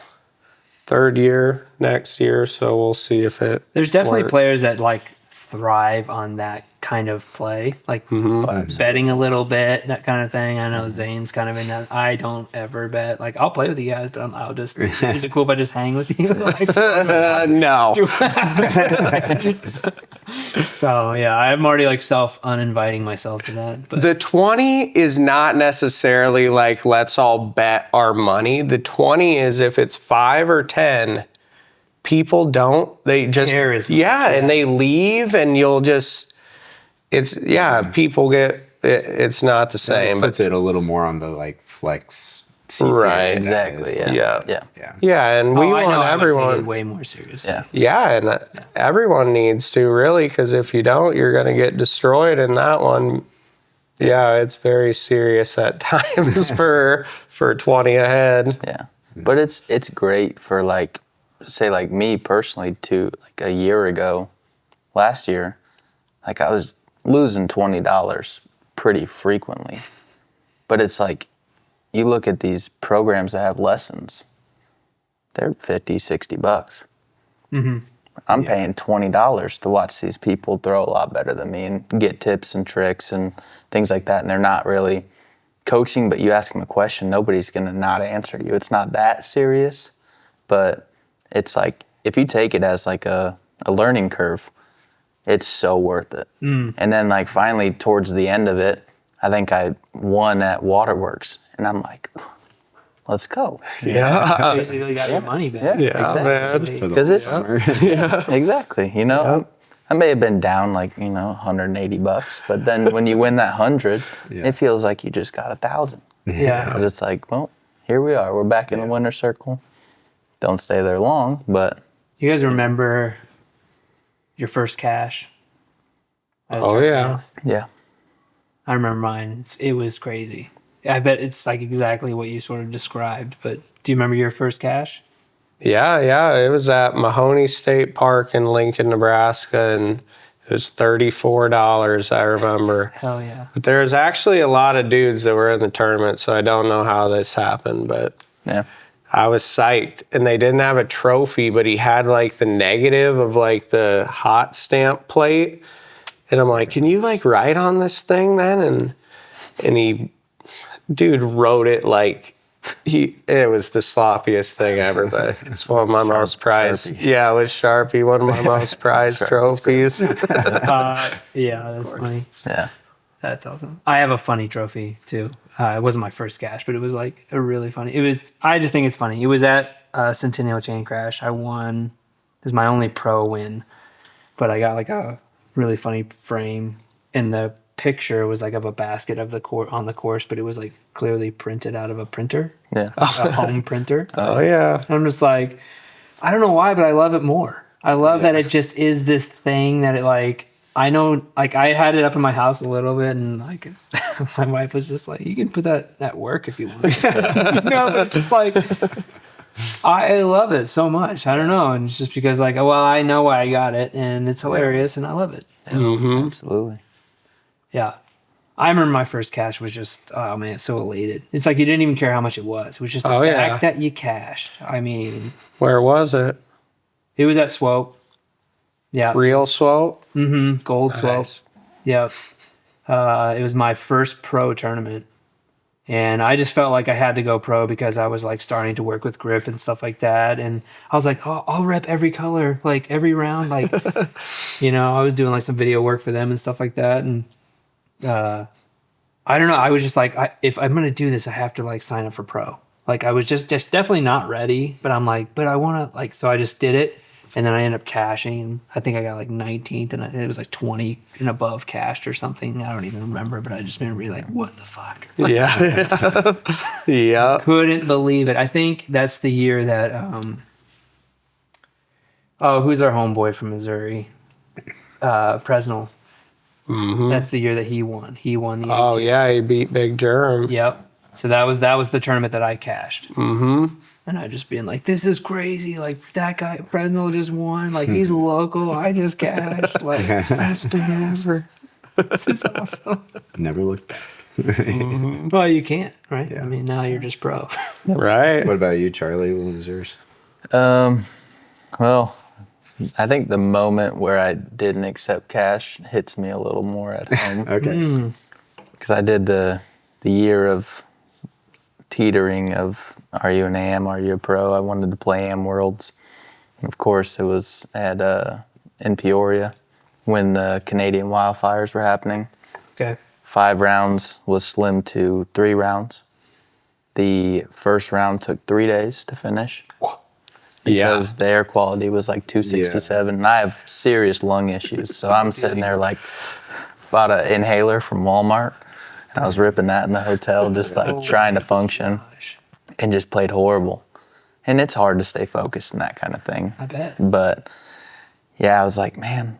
Third year next year, so we'll see if it There's definitely works. players that like thrive on that kind of play, like betting a little bit, that kind of thing. I know Zane's kind of in that. I don't ever bet. Like I'll play with you guys, but I'll just. Is it cool if I just hang with you? Like, No. so yeah, I'm already like uninviting myself to that. But The 20 is not necessarily like let's all bet our money. The 20 is if it's 5 or 10, people don't. They just Care as much, and they leave, and you'll just. It's people get. It's not the same, Puts but it a little more on the like flex. C tier Right. guys. Exactly. Yeah. Yeah. Yeah. yeah, and we I know want I would take it everyone. way more serious. Yeah. Yeah, and everyone needs to really, because if you don't, you're going to get destroyed. And that one, it's very serious at times for 20 ahead. Yeah. But it's great for like, say like me personally too, like a year ago, last year, like I was losing $20 pretty frequently. But it's like, you look at these programs that have lessons, they're $50, $60. I'm paying $20 to watch these people throw a lot better than me and get tips and tricks and things like that. And they're not really coaching, but you ask them a question, nobody's going to not answer you. It's not that serious, but it's like, if you take it as like a learning curve, it's so worth it. And then like finally towards the end of it, I think I won at Waterworks, and I'm like, let's go. Yeah. Basically got your money back. Man. For the Because it's summer. exactly, you know, I may have been down like, $180, but then when you win that 100, it feels like you just got 1,000. Yeah. Because it's like, well, here we are. We're back in the winner's circle. Don't stay there long, but You guys remember your first cash? Oh, yeah. yeah. I remember mine. It was crazy. I bet it's like exactly what you sort of described. But do you remember your first cash? Yeah. It was at Mahoney State Park in Lincoln, Nebraska, and it was $34, I remember. Hell yeah. But there was actually a lot of dudes that were in the tournament, so I don't know how this happened, but Yeah. I was psyched. And they didn't have a trophy, but he had like the negative of like the hot stamp plate. And I'm like, can you like write on this thing then? And he, dude, wrote it like it was the sloppiest thing ever, but it's one of my most prized. Sharpie. Yeah, it was Sharpie, one of my most prized trophies. Yeah, that's funny. Yeah. That's awesome. I have a funny trophy too. It wasn't my first cash, but it was like a really funny. I just think it's funny. It was at Centennial Chain Crash. I won. It was my only pro win, but I got like a really funny frame, and the picture was like of a basket of the on the course, but it was like clearly printed out of a printer, Yeah. a home printer. Oh yeah. And I'm just like, I don't know why, but I love it more. I love that it just is this thing that it like, I know, like I had it up in my house a little bit, and like my wife was just like, you can put that at work if you want. But it's just like, I love it so much. I don't know. And it's just because like, well, I know why I got it, and it's hilarious, and I love it. So, Absolutely. yeah. I remember my first cash was just, oh man, so elated. It's like you didn't even care how much it was. It was just the fact that you cashed. I mean, Where was it? it was at Swope. Yeah. Real Swope? Gold Swope. Nice. Yep. It was my first pro tournament. And I just felt like I had to go pro because I was like starting to work with grip and stuff like that. And I was like, oh, I'll rep every color, like every round. Like, I was doing like some video work for them and stuff like that. And I don't know. I was just like, if I'm going to do this, I have to like sign up for pro. Like I was just definitely not ready, but I'm like, but I want to like, so I just did it. And then I ended up cashing. I think I got like 19th, and it was like 20 and above cashed or something. I don't even remember, but I just remember being like, what the fuck? Yeah. Yeah. Couldn't believe it. I think that's the year that Oh, who's our homeboy from Missouri? Presnell. Mm-hmm. That's the year that he won. He won the Oh 18. yeah, he beat Big Germ. Yep. So that was the tournament that I cashed. Mm-hmm. And I just being like, this is crazy. Like that guy Presnell just won. Like he's local. I just cashed. Like best thing ever. This is awesome. Never looked back. Well, you can't, right? Yeah. I mean, now you're just pro. Right. What about you, Charlie? What was yours? Well, I think the moment where I didn't accept cash hits me a little more at home. Okay. Because I did the year of teetering of, are you an AM, are you a pro? I wanted to play AM Worlds. And of course, it was at in Peoria when the Canadian wildfires were happening. Okay. 5 rounds was slimmed to 3 rounds. The first round took 3 days to finish because the air quality was like 267. And I have serious lung issues. So I'm sitting there like, bought an inhaler from Walmart. And I was ripping that in the hotel, just like trying to function, and just played horrible. And it's hard to stay focused in that kind of thing. I bet. But yeah, I was like, man,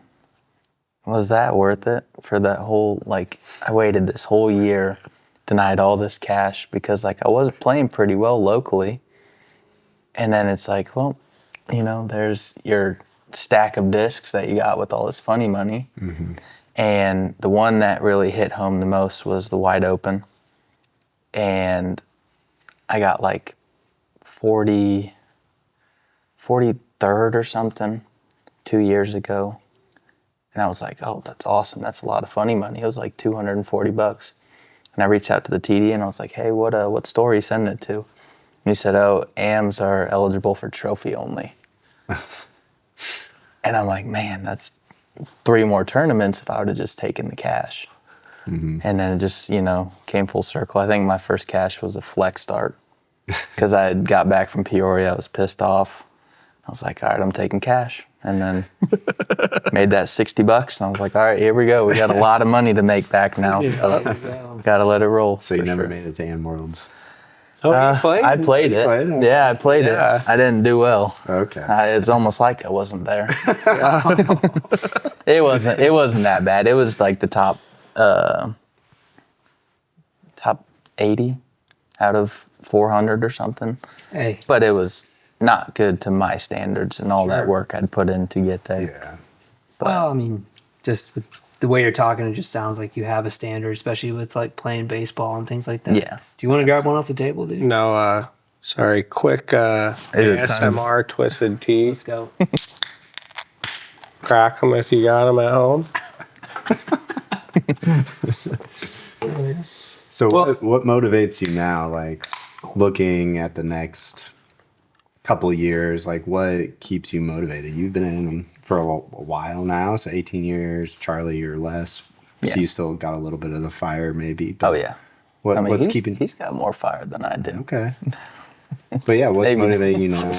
was that worth it for that whole, like, I waited this whole year, denied all this cash because like I wasn't playing pretty well locally. And then it's like, well, you know, there's your stack of discs that you got with all this funny money. Mm-hmm. And the one that really hit home the most was the wide open. And I got like 43rd or something 2 years ago. And I was like, oh, that's awesome. That's a lot of funny money. It was like $240. And I reached out to the TD and I was like, hey, what store are you sending it to? And he said, oh, AMs are eligible for trophy only. And I'm like, man, that's 3 more tournaments if I would have just taken the cash. Mm-hmm. And then it just, you know, came full circle. I think my first cash was a flex start because I had got back from Peoria. I was pissed off. I was like, all right, I'm taking cash. And then made that $60. And I was like, all right, here we go. We got a lot of money to make back now. So got to let it roll. So you never made it to AM Worlds? Oh, you played? I played it. Yeah, I played it. I didn't do well. Okay. It's almost like I wasn't there. It wasn't that bad. It was like the top 80 out of 400 or something. Hey. But it was not good to my standards and all that work I'd put in to get there. Yeah. Well, I mean, just with the way you're talking, it just sounds like you have a standard, especially with like playing baseball and things like that. Yeah. Do you want to grab one off the table, dude? No, sorry, quick ASMR twisted tea. Let's go. Crack them if you got them at home. So what motivates you now, like looking at the next couple of years, like what keeps you motivated? You've been in them for a while now, so 18 years. Charlie, you're less. Yeah. So you still got a little bit of the fire maybe. But Oh, yeah. What's keeping... He's got more fire than I do. Okay. But yeah, what's Maybe. motivating you now?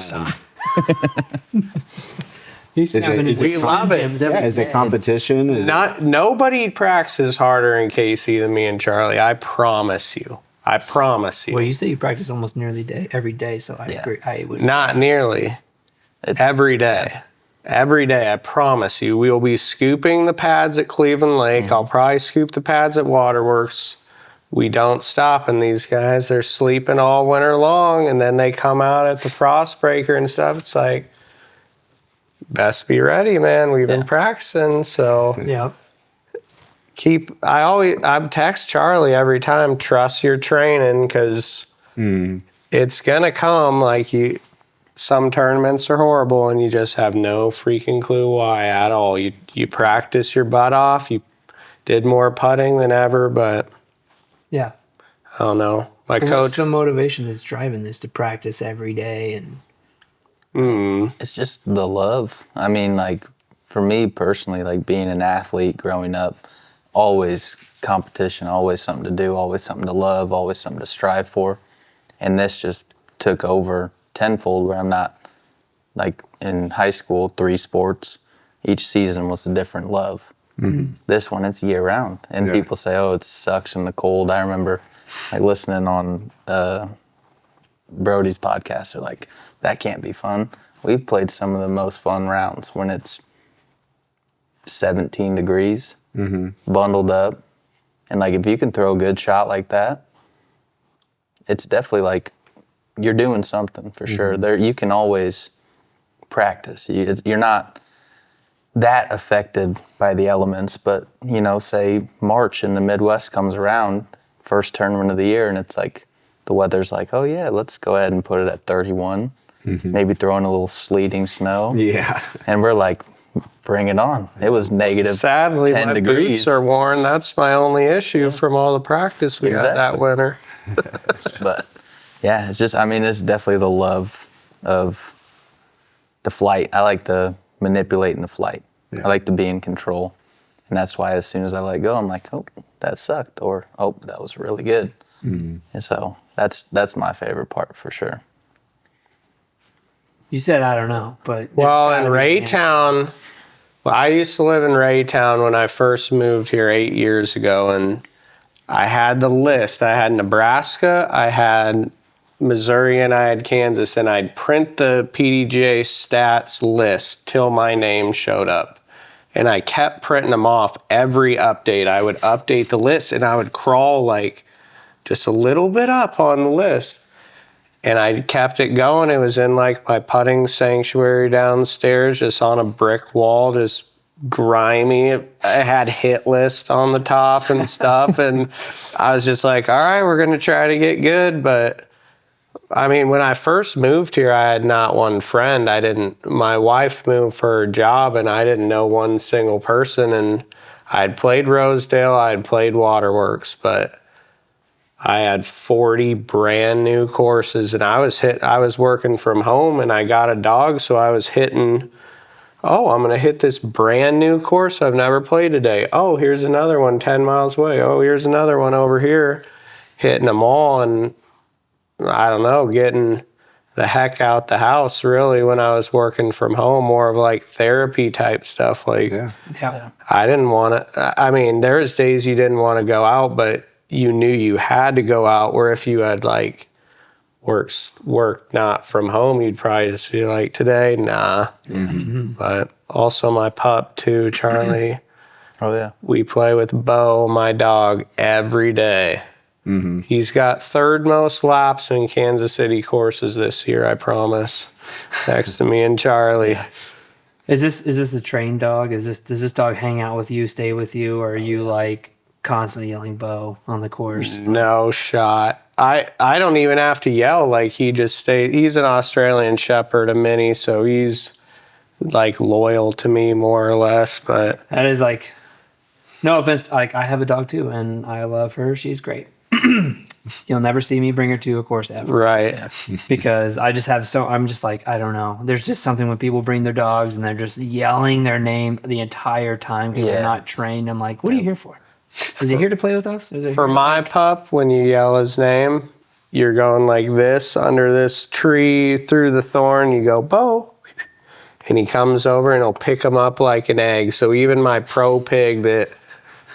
He's We love it. Yeah, is it competition? Is Nobody practices harder in KC than me and Charlie. I promise you. I promise you. Well, you say you practice almost nearly every day, so I agree. I would Not nearly. Every day. Every day, I promise you. We will be scooping the pads at Cleveland Lake. I'll probably scoop the pads at Waterworks. We don't stop in these guys. They're sleeping all winter long, and then they come out at the frost breaker and stuff. It's like, best be ready, man. We've been practicing, so Yeah. I text Charlie every time, trust your training, because it's gonna come. Like some tournaments are horrible and you just have no freaking clue why at all. You practice your butt off. You did more putting than ever, but Yeah. I don't know. My What's coach, the motivation that's driving this to practice every day? And It's just the love. I mean, like, for me personally, like being an athlete growing up, always competition, always something to do, always something to love, always something to strive for. And this just took over tenfold where I'm not, like in high school, 3 sports. Each season was a different love. Mm-hmm. This one, it's year round. And people say, oh, it sucks in the cold. I remember like listening on Brody's podcast. They're like, that can't be fun. we've played some of the most fun rounds when it's 17 degrees, bundled up. And, like, if you can throw a good shot like that, it's definitely, like, you're doing something for sure. There, you can always practice. You're not that affected by the elements, but, you know, say March in the Midwest comes around, first tournament of the year, and it's like the weather's like, oh yeah, let's go ahead and put it at 31, maybe throw in a little sleeting snow. Yeah. And we're like, bring it on. It was negative Sadly, 10 my degrees. boots are worn. That's my only issue from all the practice we had that Exactly. winter. But yeah, it's just, I mean, it's definitely the love of the flight. I like the manipulating the flight. Yeah. I like to be in control. And that's why as soon as I let go, I'm like, oh, that sucked. Or, oh, that was really good. And so that's my favorite part for sure. You said I don't know, but Well, there's in gotta be an answer. Raytown, well, I used to live in Raytown when I first moved here 8 years ago, and I had the list. I had Nebraska, I had Missouri, and I had Kansas, and I'd print the PDGA stats list till my name showed up. And I kept printing them off every update. I would update the list, and I would crawl like just a little bit up on the list. And I kept it going. It was in like my putting sanctuary downstairs, just on a brick wall, just grimy. I had hit list on the top and stuff. And I was just like, all right, we're going to try to get good. But I mean, when I first moved here, I had not one friend. My wife moved for her job, and I didn't know one single person. And I'd played Rosedale, I'd played Waterworks, but I had 40 brand new courses, and I was working from home, and I got a dog, so I was hitting, oh, I'm going to hit this brand new course I've never played today. Oh, here's another one 10 miles away. Oh, here's another one over here. Hitting them all, and I don't know, getting the heck out the house, really, when I was working from home, more of like therapy type stuff. Like, Yeah. I didn't want to, I mean, there was days you didn't want to go out, but you knew you had to go out, where if you had like worked not from home, you'd probably just be like, today, nah. But also my pup too, Charlie. Oh, yeah. We play with Bo, my dog, every day. He's got third most laps in Kansas City courses this year, I promise. Next to me and Charlie. Is this a trained dog? Does this dog hang out with you, stay with you, or are you like constantly yelling Bo on the course? No shot. I don't even have to yell. Like, he just stays. He's an Australian Shepherd, a mini, so he's like loyal to me more or less. But That is like, no offense, like I have a dog too, and I love her. She's great. You'll never see me bring her to a course ever. right. Because I just have I'm just like, I don't know. There's just something when people bring their dogs and they're just yelling their name the entire time because they're not trained. I'm like, what are you here for? Is he here to play with us? For my pup, when you yell his name, you're going like this under this tree through the thorn. You go, Bo. And he comes over and he'll pick him up like an egg. So even my pro pig that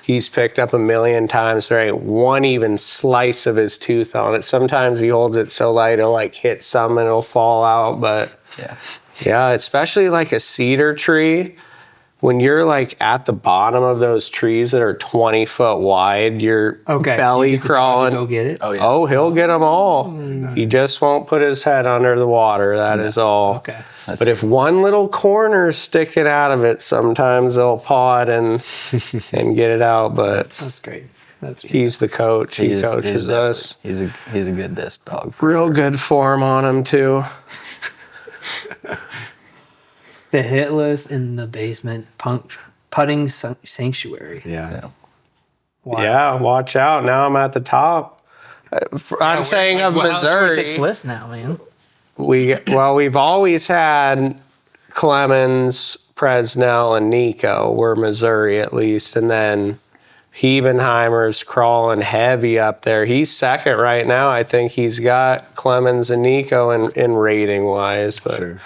he's picked up a million times, there ain't one even slice of his tooth on it. Sometimes he holds it so light it'll like hit some and it'll fall out. But yeah, especially like a cedar tree. When you're like at the bottom of those trees that are 20 foot wide, you're belly crawling. Go get it. Oh, yeah. Oh, he'll get them all. He just won't put his head under the water. That is all. Okay. But if one little corner is sticking out of it, sometimes they'll paw it and get it out. But That's great. That's great. he's the coach. He coaches us. He's a good disc dog. Real good form on him too. The hit list in the basement putting sanctuary. Yeah. Wow. Yeah, watch out. Now I'm at the top. I'm saying of Missouri. This list now, man. We've always had Clemens, Presnell, and Nico. We're Missouri at least, and then Hebenheimer's crawling heavy up there. He's second right now. I think he's got Clemens and Nico in rating wise, but Sure.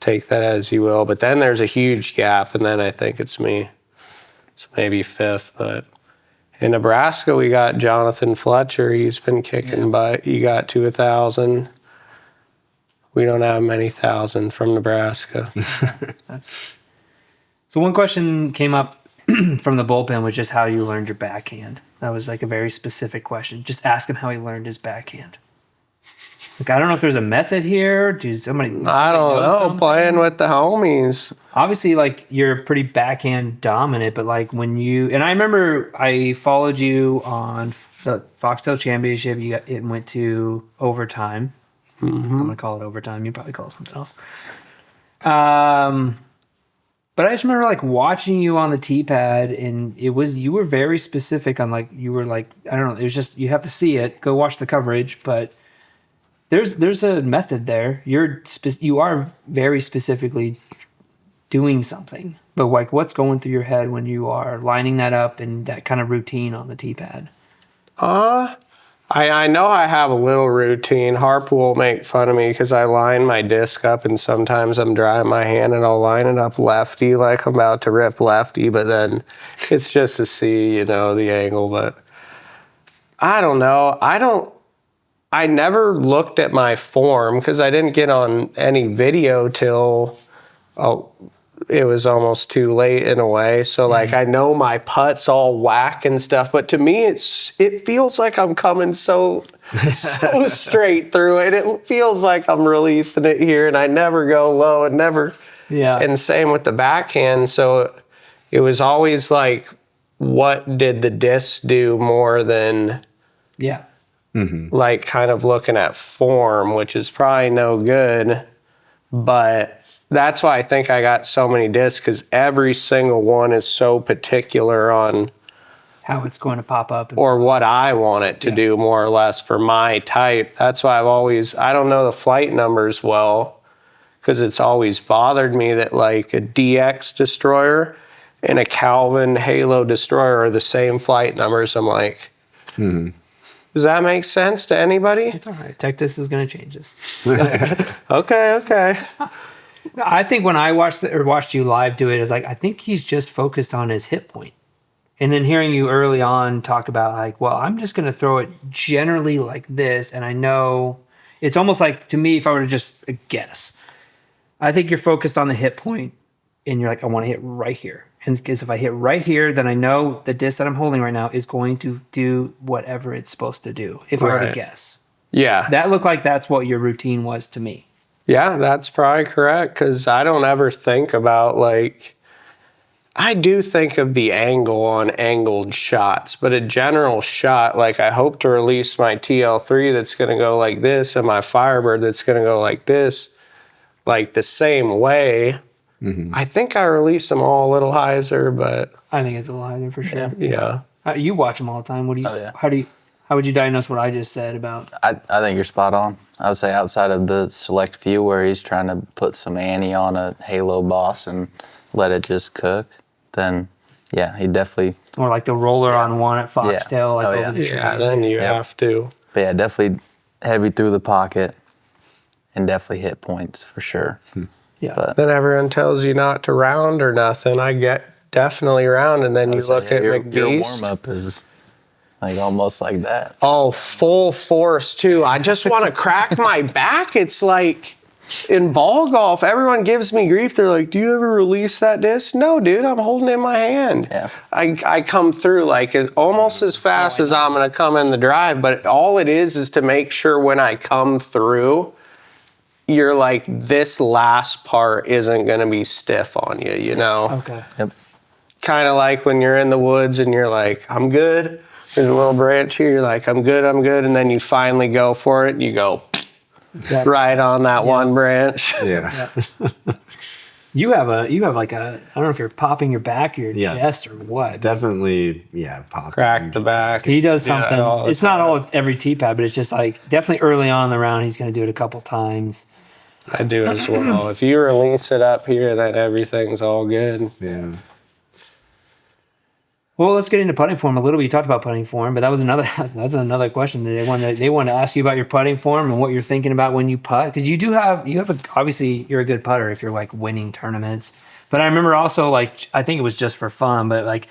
take that as you will. But then there's a huge gap, and then I think it's me. So maybe fifth, but in Nebraska we got Jonathan Fletcher. He's been kicking butt. He got to 1,000. We don't have many thousand from Nebraska. So one question came up from the bullpen was just how you learned your backhand. That was like a very specific question. Just ask him how he learned his backhand. Like, I don't know if there's a method here. Dude, somebody. I don't know. Something? Playing with the homies. Obviously, like, you're pretty backhand dominant, but like when you, and I remember I followed you on the Foxtail Championship. It went to overtime. I'm gonna call it overtime. You probably call it something else. But I just remember like watching you on the tee pad, and you were very specific on like you were like, I don't know. It was just, you have to see it. Go watch the coverage, but. There's a method there. You are very specifically doing something, but like what's going through your head when you are lining that up and that kind of routine on the tee pad? I know I have a little routine. Harp will make fun of me because I line my disc up, and sometimes I'm drying my hand and I'll line it up lefty like I'm about to rip lefty, but then it's just to see, the angle. But I don't know. I never looked at my form because I didn't get on any video till it was almost too late in a way. So like I know my putt's all whack and stuff, but to me it feels like I'm coming so straight through it. It feels like I'm releasing it here, and I never go low and never. Yeah. And same with the backhand. So it was always like, what did the disc do more than? Yeah. Like kind of looking at form, which is probably no good, but that's why I think I got so many discs, because every single one is so particular on how it's going to pop up. Or what I want it to do more or less for my type. That's why I don't know the flight numbers well, because it's always bothered me that like a DX destroyer and a Calvin Halo destroyer are the same flight numbers. I'm like, does that make sense to anybody? It's all right. Tectus is going to change this. Okay. I think when I watched you live do it, it's like, I think he's just focused on his hit point. And then hearing you early on talk about like, well, I'm just going to throw it generally like this. And I know it's almost like, to me, if I were to just guess, I think you're focused on the hit point and you're like, I want to hit right here. And because if I hit right here, then I know the disc that I'm holding right now is going to do whatever it's supposed to do, if I were to guess. Yeah. That looked like that's what your routine was to me. Yeah, that's probably correct, because I don't ever think about like, I do think of the angle on angled shots, but a general shot, like I hope to release my TL3 that's going to go like this and my Firebird that's going to go like this, like the same way. I think I release them all a little hyzer, but I think it's a little higher for sure. yeah. You watch them all the time. What do you? Oh, yeah. How would you diagnose what I just said about? I think you're spot on. I would say outside of the select few where he's trying to put some ante on a Halo boss and let it just cook, then yeah, he definitely. Or like the roller on one at Foxtail. Like over the Yeah, then you have to. But yeah, definitely heavy through the pocket and definitely hit points for sure. Yeah. But Then everyone tells you not to round or nothing. I get definitely round, and then you look at your McBeast. warm up is like almost like that. Oh, full force too. I just want to crack my back. It's like in ball golf, everyone gives me grief. They're like, "Do you ever release that disc?" No, dude, I'm holding it in my hand. Yeah. I come through like almost as fast as I'm gonna come in the drive, but all it is to make sure when I come through, you're like, this last part isn't gonna be stiff on you, you know? Okay. Yep. Kind of like when you're in the woods and you're like, I'm good. There's a little branch here. You're like, I'm good. And then you finally go for it and you go right on that one branch. Yeah. You have like a, I don't know if you're popping your back or your chest or what. Definitely, pop. Crack the back. He does something. all the It's not all every tee pad, but it's just like definitely early on in the round, he's going to do it a couple times. I do as well. If you release it up here, then everything's all good. Yeah. Well, let's get into putting form a little bit. You talked about putting form, but that's another question. They want to ask you about your putting form and what you're thinking about when you putt, because obviously you're a good putter if you're like winning tournaments. But I remember also like I think it was just for fun, but like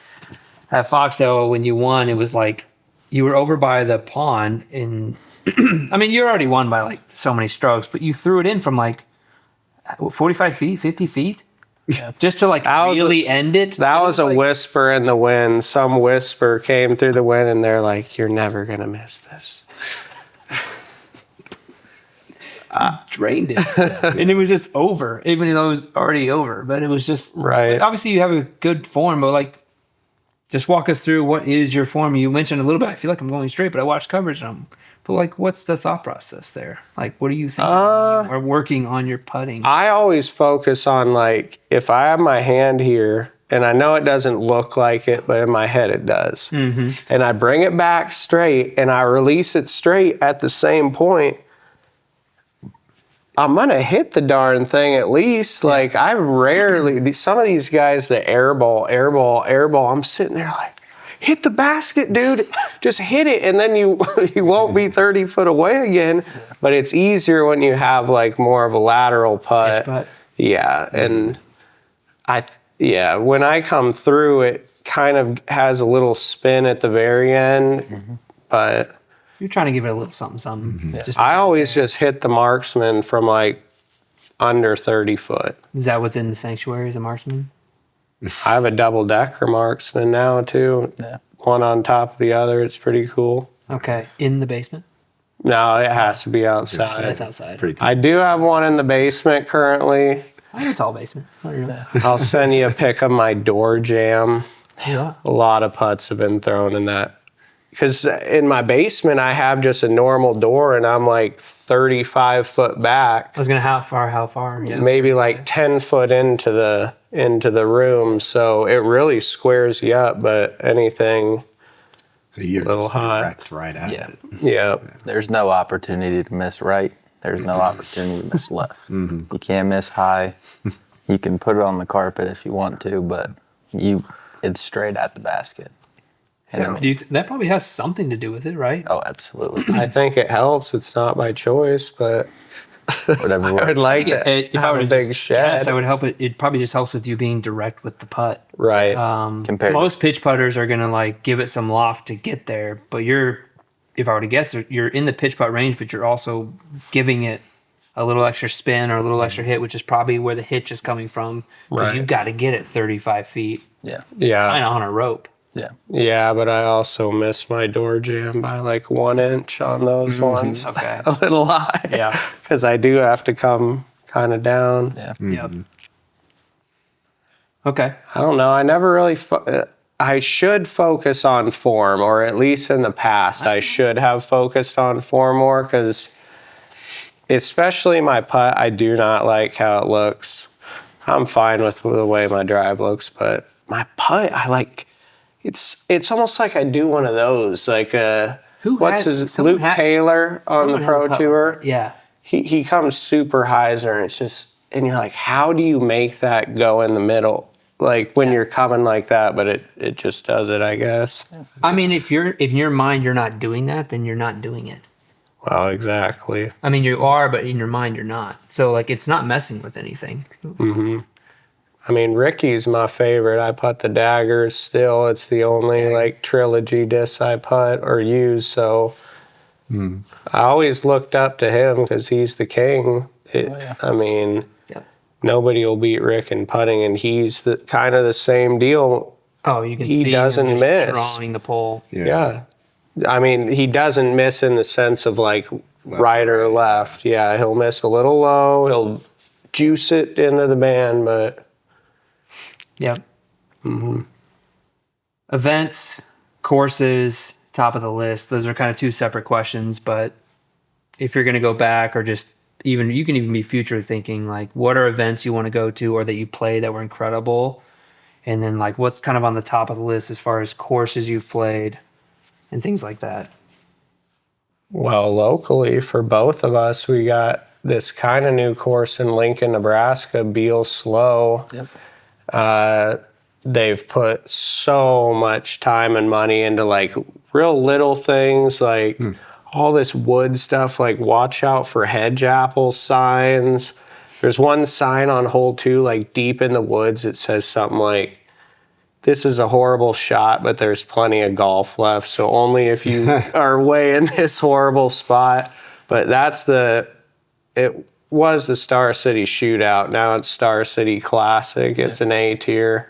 at Foxtail when you won, it was like you were over by the pond and I mean, you already won by like so many strokes, but you threw it in from like 45 feet, 50 feet, just to like really end it. That was a like, whisper in the wind. Some whisper came through the wind, and they're like, "You're never gonna miss this." drained it, and it was just over. Even though it was already over, but it was just Right. Obviously, you have a good form, but like, just walk us through what is your form. You mentioned a little bit. I feel like I'm going straight, but I watched coverage and but like, what's the thought process there? Like, what do you think? Or working on your putting? I always focus on like if I have my hand here, and I know it doesn't look like it, but in my head it does. Mm-hmm. And I bring it back straight, and I release it straight at the same point. I'm gonna hit the darn thing at least. Like I rarely, some of these guys that airball. I'm sitting there like, hit the basket, dude. Just hit it, and then you won't be 30 foot away again. But it's easier when you have like more of a lateral putt. Yeah, and when I come through, it kind of has a little spin at the very end, but. You're trying to give it a little something. Mm-hmm. I always just hit the marksman from like under 30 foot. Is that what's in the sanctuary as a marksman? I have a double decker marksman now too. Yeah. One on top of the other. It's pretty cool. Okay. In the basement? No, it has to be outside. That's outside. Pretty cool. I do have one in the basement currently. I have a tall basement. I'll send you a pic of my door jam. Yeah. A lot of putts have been thrown in that. Because in my basement, I have just a normal door, and I'm like 35 foot back. I was gonna how far? Yeah. Maybe like 10 foot into the room, so it really squares you up. But anything, So you're little just hot. direct right at Yeah. it. yeah, There's no opportunity to miss right. There's no opportunity to miss left. You can't miss high. You can put it on the carpet if you want to, but it's straight at the basket. And I mean, That probably has something to do with it, right? oh, absolutely. I think it helps. It's not by choice, but Whatever I would works. like to If I have were a to big just shed. guess, I would help it. It probably just helps with you being direct with the putt. Right. Compared to- Most pitch putters are gonna like give it some loft to get there, but if I were to guess, you're in the pitch putt range, but you're also giving it a little extra spin or a little extra hit, which is probably where the hitch is coming from, because Right. you've got to get it 35 feet, Yeah. yeah. kind of on a rope. Yeah. Yeah, but I also missed my door jam by like 1 inch on those ones. Okay. A little high. Yeah. Because I do have to come kind of down. Yeah. Yep. Okay. I don't know. I never really. I should focus on form, or at least in the past, I should have focused on form more, because especially my putt, I do not like how it looks. I'm fine with the way my drive looks, but my putt, I like. It's almost like I do one of those, like Luke Taylor on the Pro Tour. Yeah. He comes super hyzer, and it's just, and you're like, how do you make that go in the middle? Like when you're coming like that, but it just does it, I guess. I mean, if in your mind you're not doing that, then you're not doing it. Well, exactly. I mean, you are, but in your mind you're not. So like, it's not messing with anything. I mean, Ricky's my favorite. I putt the daggers still. It's the only like trilogy disc I putt or use. So I always looked up to him because he's the king. I mean, Yep. nobody will beat Rick in putting, and he's the kind of the same deal. Oh, you can He see doesn't him just miss. drawing the pole. Yeah. I mean, he doesn't miss in the sense of like right or left. Yeah, he'll miss a little low. He'll juice it into the band, but Yep. Events, courses, top of the list. Those are kind of two separate questions, but if you're going to go back, or just even, you can even be future thinking, like what are events you want to go to or that you played that were incredible? And then like what's kind of on the top of the list as far as courses you've played and things like that. well, locally for both of us, we got this kind of new course in Lincoln, Nebraska, Beal Slow. Yep. They've put so much time and money into like real little things, like all this wood stuff, like watch out for hedge apple signs. There's one sign on hole 2, like deep in the woods, it says something like, this is a horrible shot, but there's plenty of golf left. So only if you are way in this horrible spot. But it was the Star City Shootout. Now it's Star City Classic. It's an A tier.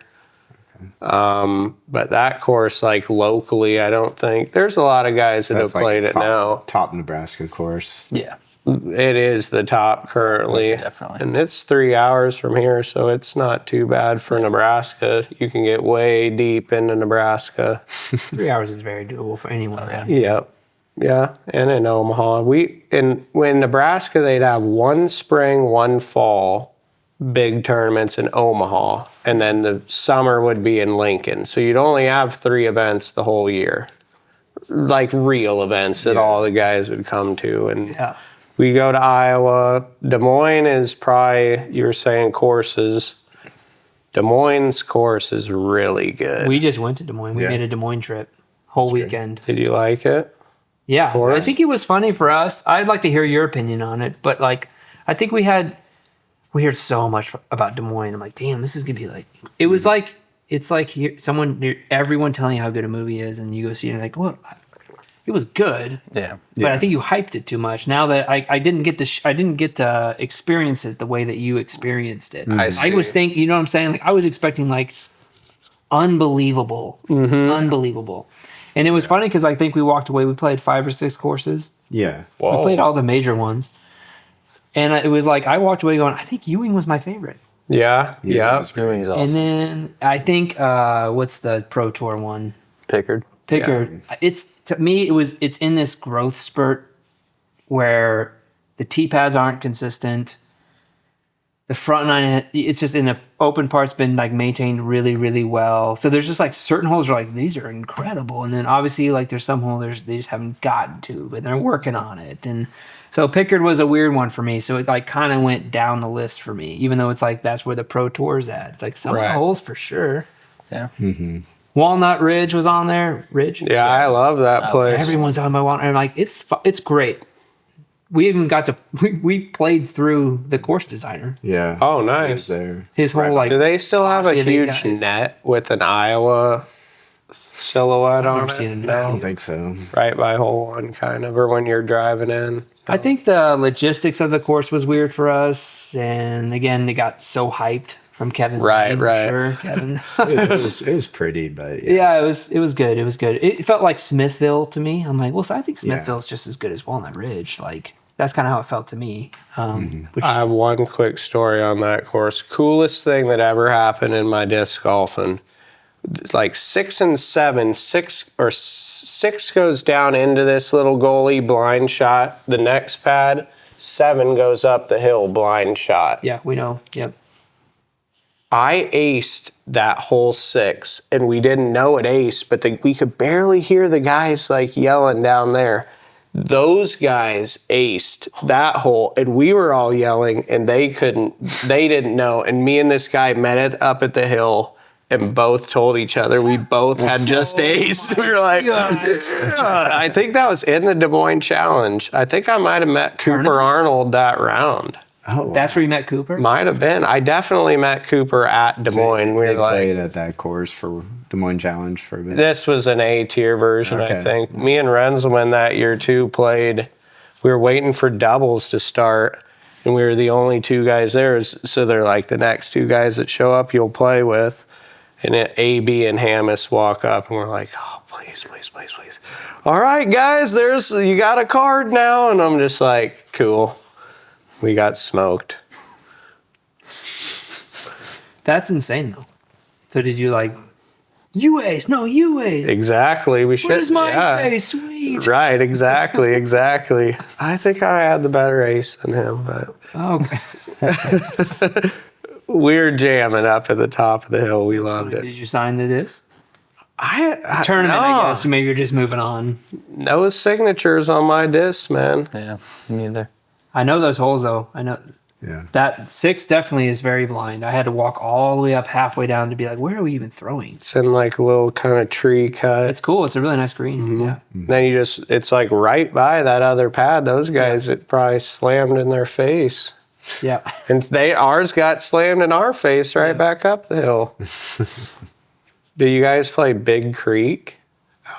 But that course, like locally, I don't think there's a lot of guys that have played it now. Top Nebraska course. Yeah. It is the top currently. Definitely. And it's 3 hours from here, so it's not too bad for Nebraska. You can get way deep into Nebraska. 3 hours is very doable for anyone. Yep. Yeah. And in Omaha. When Nebraska, they'd have one spring, one fall big tournaments in Omaha. And then the summer would be in Lincoln. So you'd only have 3 events the whole year. Like real events that all the guys would come to. And we go to Iowa. Des Moines is probably, you were saying courses. Des Moines' course is really good. We just went to Des Moines. We made a Des Moines trip. Whole weekend. Did you like it? Yeah. Course? I think it was funny for us. I'd like to hear your opinion on it. But like, I think we heard so much about Des Moines. I'm like, damn, this is going to be like, it was like, it's like everyone telling you how good a movie is. And you go see it and you're like, well, it was good. Yeah. But I think you hyped it too much. Now that I didn't get to experience it the way that you experienced it. I was thinking, you know what I'm saying? Like I was expecting like unbelievable. And it was funny because I think we walked away. We played 5 or 6 courses. Yeah. Whoa. We played all the major ones. And it was like I walked away going, I think Ewing was my favorite. Yeah. Ewing's awesome. And then I think what's the Pro Tour one? Pickard. It's to me it's in this growth spurt where the tee pads aren't consistent. The front nine, it's just in the open part's been like maintained really, really well. So there's just like certain holes are like these are incredible, and then obviously like there's some holes they just haven't gotten to, but they're working on it. And so Pickard was a weird one for me. So it like kind of went down the list for me, even though it's like that's where the Pro Tour's at. It's like some of the holes for sure. Yeah. Walnut Ridge was on there. Ridge. Yeah, I love that place. Everyone's talking about Walnut. And I'm like, it's great. We even got to we played through the course designer. Yeah. Oh, nice. There. His whole like. Do they still have a Aussie huge guys. net with an Iowa silhouette on seen it? it. I don't think so. Right by hole 1, kind of, or when you're driving in. I think the logistics of the course was weird for us, and again, it got so hyped from Kevin. Right. Sure, Kevin. It was pretty, but Yeah, it was good. It was good. It felt like Smithville to me. I'm like, well, so I think Smithville's just as good as Walnut Ridge. Like that's kind of how it felt to me. Which I have one quick story on that course. Coolest thing that ever happened in my disc golfing. It's like 6 and 7. 6 goes down into this little goalie blind shot. The next pad, 7 goes up the hill blind shot. yeah, we know. Yep. I aced that hole 6, and we didn't know it aced, but we could barely hear the guys like yelling down there. Those guys aced that hole, and we were all yelling, and they didn't know. And me and this guy met it up at the hill and both told each other we both had just aced. We were like, I think that was in the Des Moines Challenge. I think I might have met Cooper Arnold that round. Oh, wow. That's where you met Cooper? Might have been. I definitely met Cooper at Des Moines. We They were like, played at that course for Des Moines Challenge for a bit. this was an A-tier version, I Okay. think. Me and Renzelman that year, too, played. We were waiting for doubles to start, and we were the only 2 guys there. So they're like, the next 2 guys that show up, you'll play with. And AB and Hammis walk up, and we're like, oh, please. All right, guys, you got a card now. And I'm just like, cool. We got smoked. That's insane, though. So did you like, you ace? No, you ace. Exactly. We should. What does mine yeah. say? Sweet. Right, exactly. I think I had the better ace than him, but Okay. we were jamming up at the top of the hill. We loved it. Did you sign the disc? no, Tournament, I guess. Maybe you're just moving on. No signatures on my discs, man. Yeah. Me neither. I know those holes, though. I know Yeah. that 6 definitely is very blind. I had to walk all the way up halfway down to be like, where are we even throwing? It's in like a little kind of tree cut. It's cool. It's a really nice green. Yeah. Then it's like right by that other pad. Those guys, it probably slammed in their face. Yeah. And ours got slammed in our face right back up the hill. Do you guys play Big Creek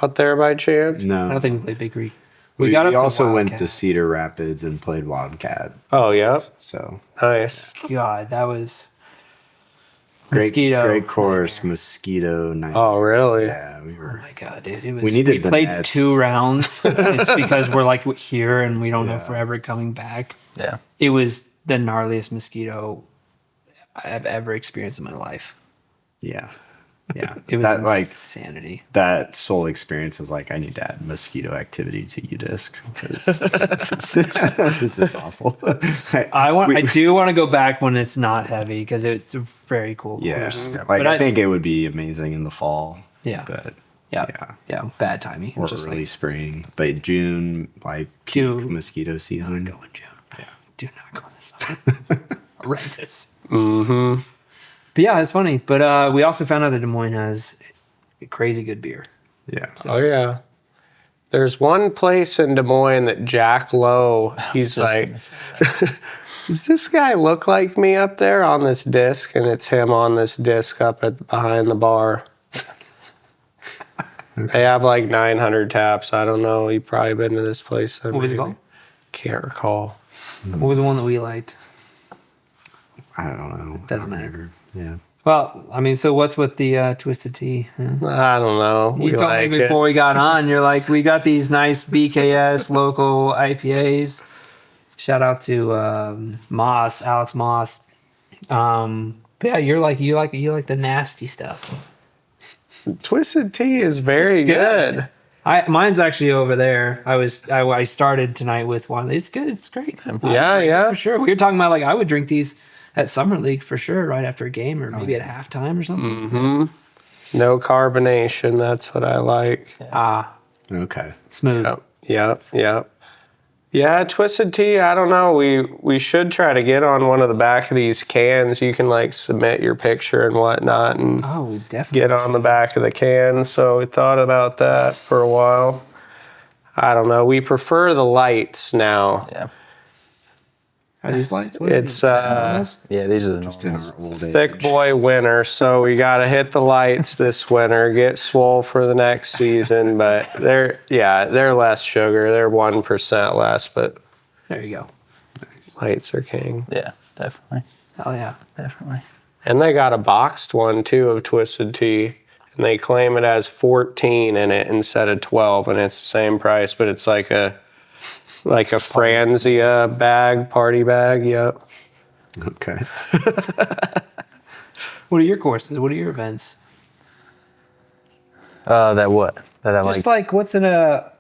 out there by chance? No. I don't think we played Big Creek. We got up to also went to Wildcat. Cedar Rapids and played Wildcat. Oh, yeah. So Nice. God, that was great, mosquito. great course, mosquito night. Oh, really? Yeah, we Oh were. my God, dude! It was. We needed the played nets. 2 rounds. It's because we're like here and we don't know if we're ever coming back. Yeah. It was the gnarliest mosquito I've ever experienced in my life. Yeah, Yeah, it was That, like- insanity. that sole experience was like, I need to add mosquito activity to UDisc because this is awful. I do want to go back when it's not heavy because it's a very cool Yeah, course. like But I think it would be amazing in the fall. Yeah. but Yeah, bad timing. or Just early like spring. But June, like peak Dude. mosquito season. go in June. Yeah, do not go in the summer. Horrendous. Mm-hmm. But yeah, it's funny. But we also found out that Des Moines has crazy good beer. Yeah, Oh, yeah. There's one place in Des Moines that Jack Lowe, he's Just like, gonna say that. does this guy look like me up there on this disc? And it's him on this disc up behind the bar. They have like 900 taps. I don't know. You've probably been to this place. What was it maybe. called? Can't recall. What was the one that we liked? I don't know. Doesn't I don't matter. remember. Yeah. Well, I mean, so what's with the Twisted Tea? Huh? I don't know. You We told like me it. before we got on, you're like, we got these nice BKS local IPAs. Shout out to Alex Moss. But yeah, you like the nasty stuff. Twisted Tea is very It's good. good. Mine's actually over there. I started tonight with one. It's good. It's great. Yeah, yeah. For sure. We were talking about like I would drink these at Summer League for sure, right after a game or maybe at halftime or something. Mm-hmm. No carbonation. That's what I like. Okay. Smooth. Yep. Yeah, Twisted Tea, I don't know. We should try to get on one of the back of these cans. You can like submit your picture and whatnot and Oh, definitely. get on the back of the can. So we thought about that for a while. I don't know. We prefer the lights now. Yeah. Are these lights? What are It's these? Normals? Yeah, these are the Just in normals. our old age. thick boy winter, so we got to hit the lights this winter, get swole for the next season. But they're less sugar. They're 1% less, but There you go. lights are king. Yeah, definitely. Oh yeah. Definitely. And they got a boxed one too of Twisted Tea, and they claim it has 14 in it instead of 12, and it's the same price, but it's like a Franzia bag, party bag. Yep. Okay. What are your courses? What are your events? That what? That I Just like. like what's in a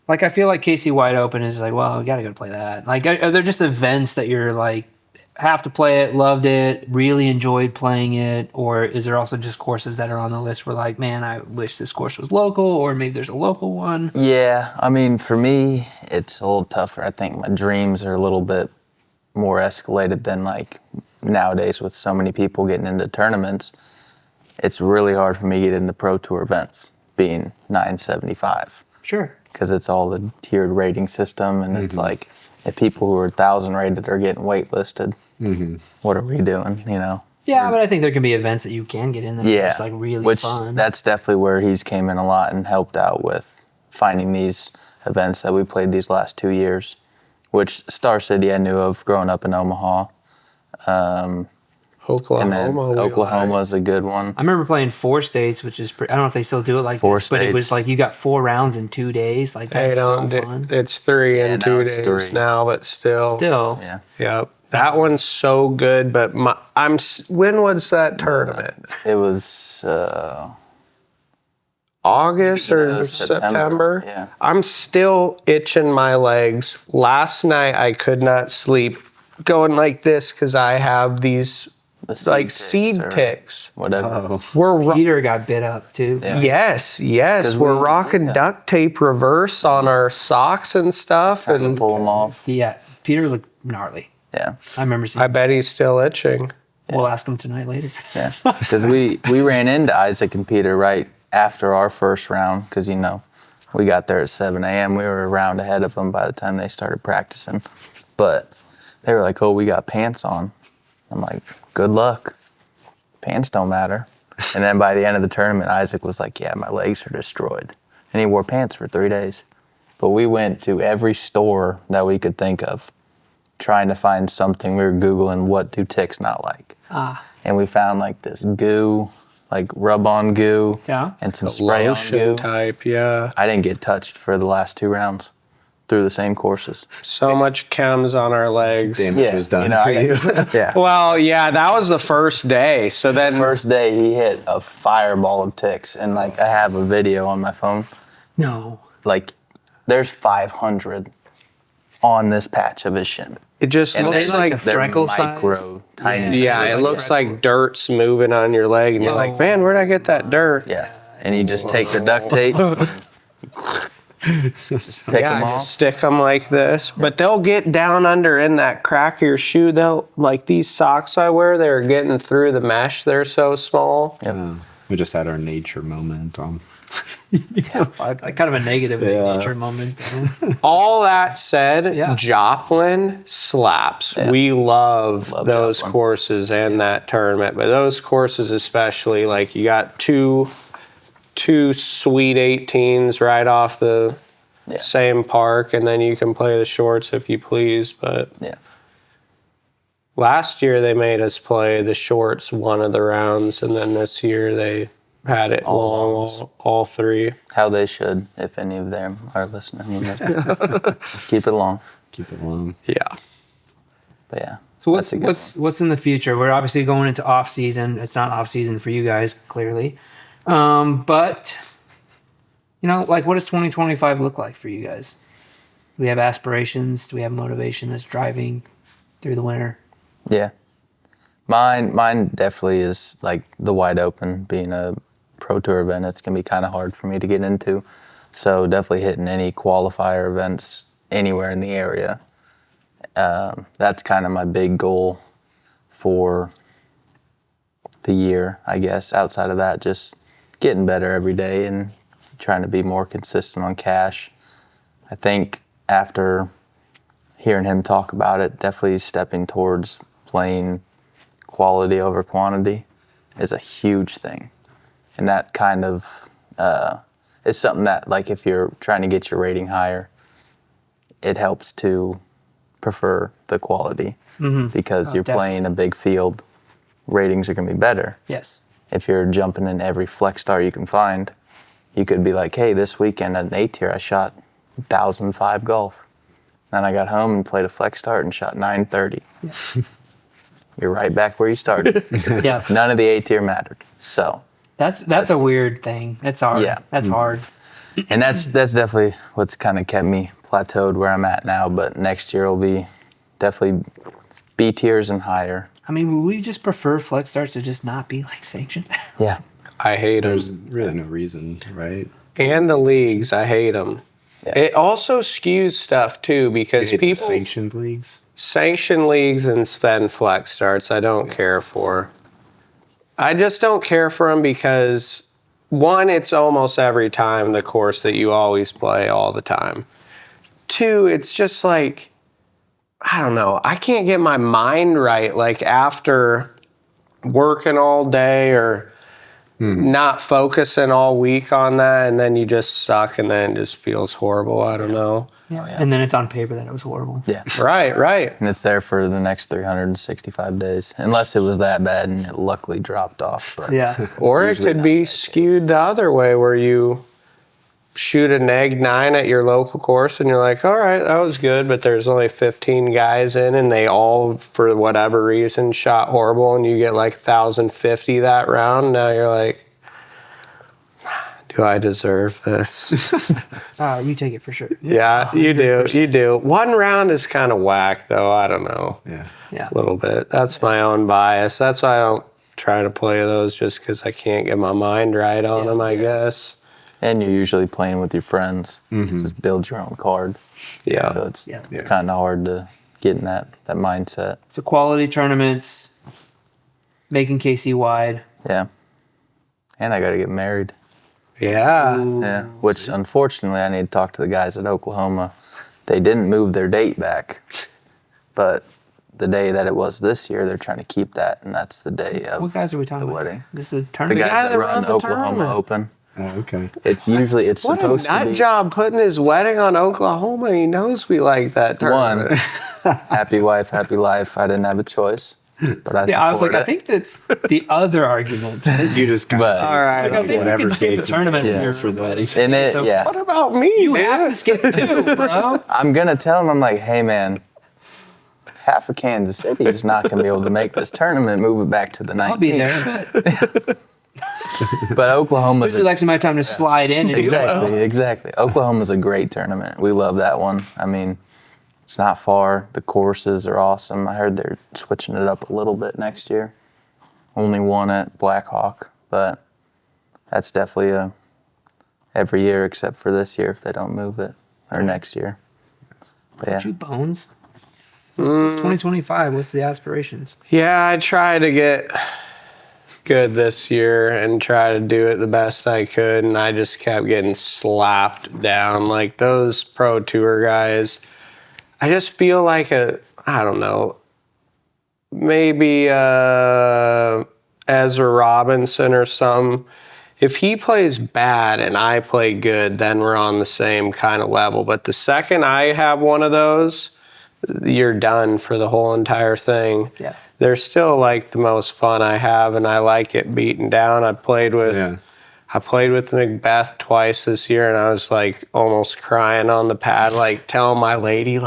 like I feel like KC Wide Open is like, well, we gotta go play that. Like are there just events that you're like have to play it, loved it, really enjoyed playing it, or is there also just courses that are on the list where like, man, I wish this course was local, or maybe there's a local one? Yeah, I mean, for me, it's a little tougher. I think my dreams are a little bit more escalated than like nowadays with so many people getting into tournaments. It's really hard for me to get into Pro Tour events, being 975, Sure. because it's all the tiered rating system, and it's like if people who are 1,000 rated are getting waitlisted, what are we doing? You know? Yeah, but I think there can be events that you can get in that are Yeah, just like really which fun. that's definitely where he's came in a lot and helped out with finding these events that we played these last 2 years, which Star City I knew of growing up in Omaha. And then Oklahoma. Oklahoma's a good one. I remember playing 4 states, which is I don't know if they still do it like Four this, but it was states. like you got 4 rounds in 2 days. Like They that's don't so do, fun. it's 3 Yeah, in now 2 it's days 3. now, but still. Still, Yeah. Yep. That one's so good, but when was that tournament? It was August or it was September? Yeah. I'm still itching my legs. Last night I could not sleep going like this because I have these the like ticks seed or ticks. whatever. Peter got bit up too. Yeah. Yes, 'Cause we're we- rocking duct tape reverse on our socks and stuff, Trying to and pull them off. Yeah, Peter looked gnarly. Yeah. I remember seeing. I bet he's still itching. We'll ask him tonight later. Yeah, because we ran into Isaac and Peter right after our first round, because we got there at 7 a.m. We were a round ahead of them by the time they started practicing, but they were like, "Oh, we got pants on." I'm like, "Good luck. Pants don't matter." And then by the end of the tournament, Isaac was like, yeah, my legs are destroyed. And he wore pants for 3 days. But we went to every store that we could think of, trying to find something. We were Googling, what do ticks not like? And we found like this goo, like rub-on goo, and some spray-on Lotion goo. type, yeah. I didn't get touched for the last 2 rounds through the same courses. So much chems on our legs. Damage was done you know, for you. Yeah. Well, yeah, that was the first day. So then, First day, he hit a fireball of ticks. And like, I have a video on my phone. No. Like, there's 500 on this patch of his shin. it just And looks they're like, they're freckle size? micro, tiny. yeah, it looks like dirt's moving on your leg, and you're like, man, where'd I get that dirt? Yeah. And you just take the duct tape, pick Yeah, them I off. just stick them like this. But they'll get down under in that crack of your shoe. They'll, like these socks I wear, they're getting through the mesh. They're so small. We just had our nature moment on. Like kind of a negative nature moment. All that said, Yeah. Joplin slaps. Yeah. We love those Joplin. courses and that tournament. But those courses especially, like you got two sweet 18s right off the same park, and then you can play the shorts if you please. But Yeah. last year they made us play the shorts one of the rounds, and then this year they had it long, all three. How they should, if any of them are listening. You know. Keep it long. Keep it long. Yeah. But yeah. So that's a good what's in the future? We're obviously going into off season. It's not off season for you guys, clearly. But you know, like, what does 2025 look like for you guys? Do we have aspirations? Do we have motivation that's driving through the winter? Yeah. Mine definitely is like the wide open. Being a pro tour event, it's gonna be kind of hard for me to get into. So definitely hitting any qualifier events anywhere in the area. That's kind of my big goal for the year, I guess. Outside of that, just getting better every day and trying to be more consistent on cash. I think after hearing him talk about it, definitely stepping towards playing quality over quantity is a huge thing. And that kind of is something that, like, if you're trying to get your rating higher, it helps to prefer the quality because you're playing a big field. Ratings are going to be better. Yes. If you're jumping in every flex start you can find, you could be like, hey, this weekend at an A tier, I shot 1,005 golf. Then I got home and played a flex start and shot 930. You're right back where you started. Yeah. None of the A tier mattered. So, That's a weird thing. That's hard. Yeah. That's hard. and that's definitely what's kind of kept me plateaued where I'm at now. But next year will be definitely B tiers and higher. I mean, would we just prefer flex starts to just not be like sanctioned? Yeah. I hate them. There's really no reason, right? And the leagues, I hate them. Yeah. It also skews stuff too because You hate the people sanctioned leagues. sanction leagues and spend flex starts. I don't care for. I just don't care for them because one, it's almost every time the course that you always play all the time. Two, it's just like, I don't know. I can't get my mind right. Like after working all day or not focusing all week on that, and then you just suck, and then it just feels horrible. I don't know. Yeah. And then it's on paper that it was horrible. Yeah. Right. And it's there for the next 365 days, unless it was that bad and it luckily dropped off. But Yeah. Or it could be skewed the other way where you shoot a neg 9 at your local course and you're like, all right, that was good, but there's only 15 guys in and they all, for whatever reason, shot horrible and you get like 1,050 that round. Now you're like, do I deserve this? You take it for sure. Yeah, you do. One round is kind of whack though. I don't know. Yeah. Yeah. A little bit. That's my own bias. That's why I don't try to play those just because I can't get my mind right on them, I guess. And you're usually playing with your friends. Just build your own card. Yeah. So it's Yeah. kind of hard to get in that mindset. So quality tournaments, making KC wide. Yeah. And I got to get married. Yeah. Yeah. Which, unfortunately, I need to talk to the guys at Oklahoma. They didn't move their date back, but the day that it was this year, they're trying to keep that, and that's the day of What guys are we talking the about? wedding. This is a The tournament. guys that that run run the the Oklahoma tournament. Open. Oh, okay. It's What supposed a to nut be job putting his wedding on Oklahoma. He knows we like that tournament. one. Happy wife, happy life. I didn't have a choice, but I Yeah, I was like, support I it. think that's the other argument. You just got But- All right. I think we whatever can skip the dates tournament Yeah. here for the wedding. And it, So- yeah. What about me, You dude? have to skip too, bro. I'm gonna tell him. I'm like, hey man, half of Kansas City is not gonna be able to make this tournament. Move it back to the 19th. I'll be there, but But Oklahoma's this is actually my time to slide in. And exactly. Oklahoma's a great tournament. We love that one. I mean, it's not far. The courses are awesome. I heard they're switching it up a little bit next year. Only one at Blackhawk, but that's definitely a every year except for this year if they don't move it or next year. But yeah. Two bones. It's 2025. What's the aspirations? Yeah, I tried to get good this year and try to do it the best I could, and I just kept getting slapped down. Like those pro tour guys, I just feel like I don't know, maybe Ezra Robinson or something. If he plays bad and I play good, then we're on the same kind of level. But the second I have one of those, you're done for the whole entire thing. Yeah. They're still like the most fun I have, and I like it beaten down. I played with Macbeth twice this year, and I was like almost crying on the pad, like telling my lady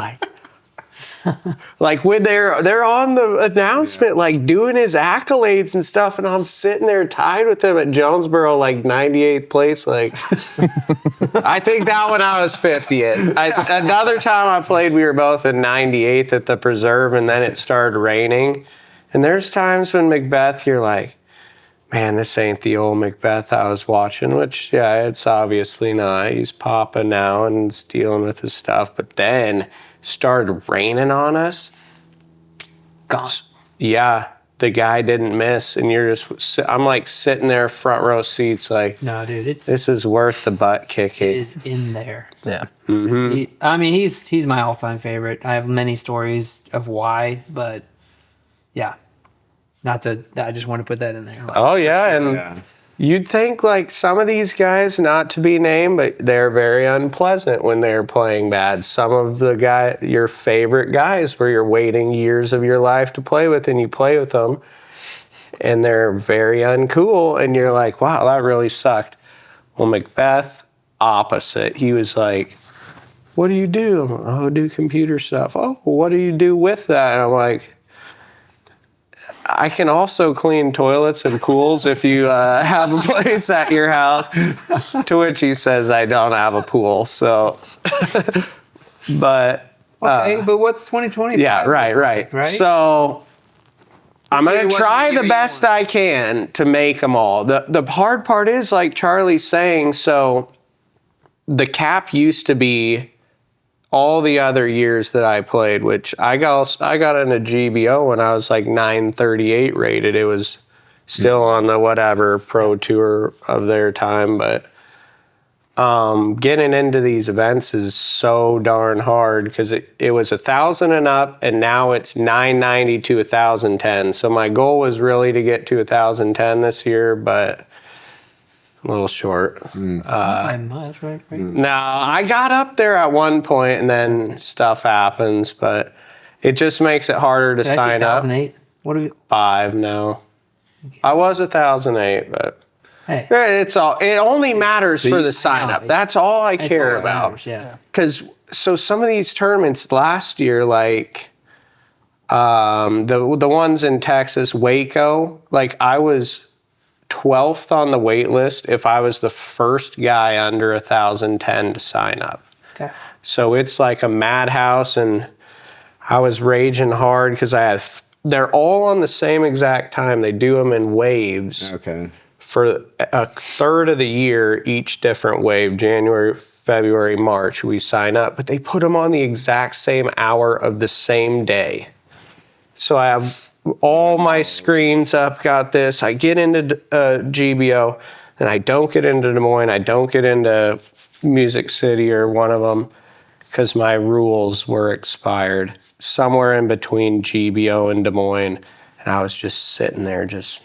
like when they're on the announcement, like doing his accolades and stuff, and I'm sitting there tied with him at Jonesboro, like 98th place. Like, I think that one I was 50th. Another time I played, we were both in 98th at the Preserve, and then it started raining. And there's times when Macbeth, you're like, man, this ain't the old Macbeth I was watching, which, yeah, it's obviously not. He's popping now and he's dealing with his stuff. But then started raining on us. Gone. Yeah, the guy didn't miss, and I'm like sitting there front row seats like, No, dude, this is worth the butt it kicking. is in there. Yeah. I mean, he's my all-time favorite. I have many stories of why, but yeah, I just want to put that in there. Oh, yeah, and Yeah. you'd think like some of these guys, not to be named, but they're very unpleasant when they're playing bad. Some of your favorite guys where you're waiting years of your life to play with, and you play with them, and they're very uncool, and you're like, wow, that really sucked. Well, Macbeth, opposite. He was like, what do you do? I'm like, oh, I do computer stuff. Oh, what do you do with that? And I'm like, I can also clean toilets and pools if you have a place at your house. To which he says, I don't have a pool. So, but. Okay, but what's 2020? Yeah, right. So I'm going to wasn't try the the year you best wanted. I can to make them all. The hard part is, like Charlie's saying, so the cap used to be all the other years that I played, which I got into GBO when I was like 938 rated. It was still on the whatever pro tour of their time, but getting into these events is so darn hard because it was 1,000 and up, and now it's 990 to 1,010. So my goal was really to get to 1,010 this year, but a little short. Not by much, right? No, I got up there at one point, and then stuff happens, but it just makes it harder to sign up. 2008. What do we? 5 now. I was 1,008, but Hey, it only matters for the sign up. That's all I it's care all that about. matters, yeah. Because some of these tournaments last year, like the ones in Texas, Waco, like I was 12th on the wait list if I was the first guy under 1,010 to sign up. Okay. So it's like a madhouse, and I was raging hard because they're all on the same exact time. They do them in waves. Okay. For a third of the year, each different wave, January, February, March, we sign up, but they put them on the exact same hour of the same day. So I have all my screens up, got this. I get into GBO, and I don't get into Des Moines. I don't get into Music City or one of them because my rules were expired somewhere in between GBO and Des Moines. And I was just sitting there, just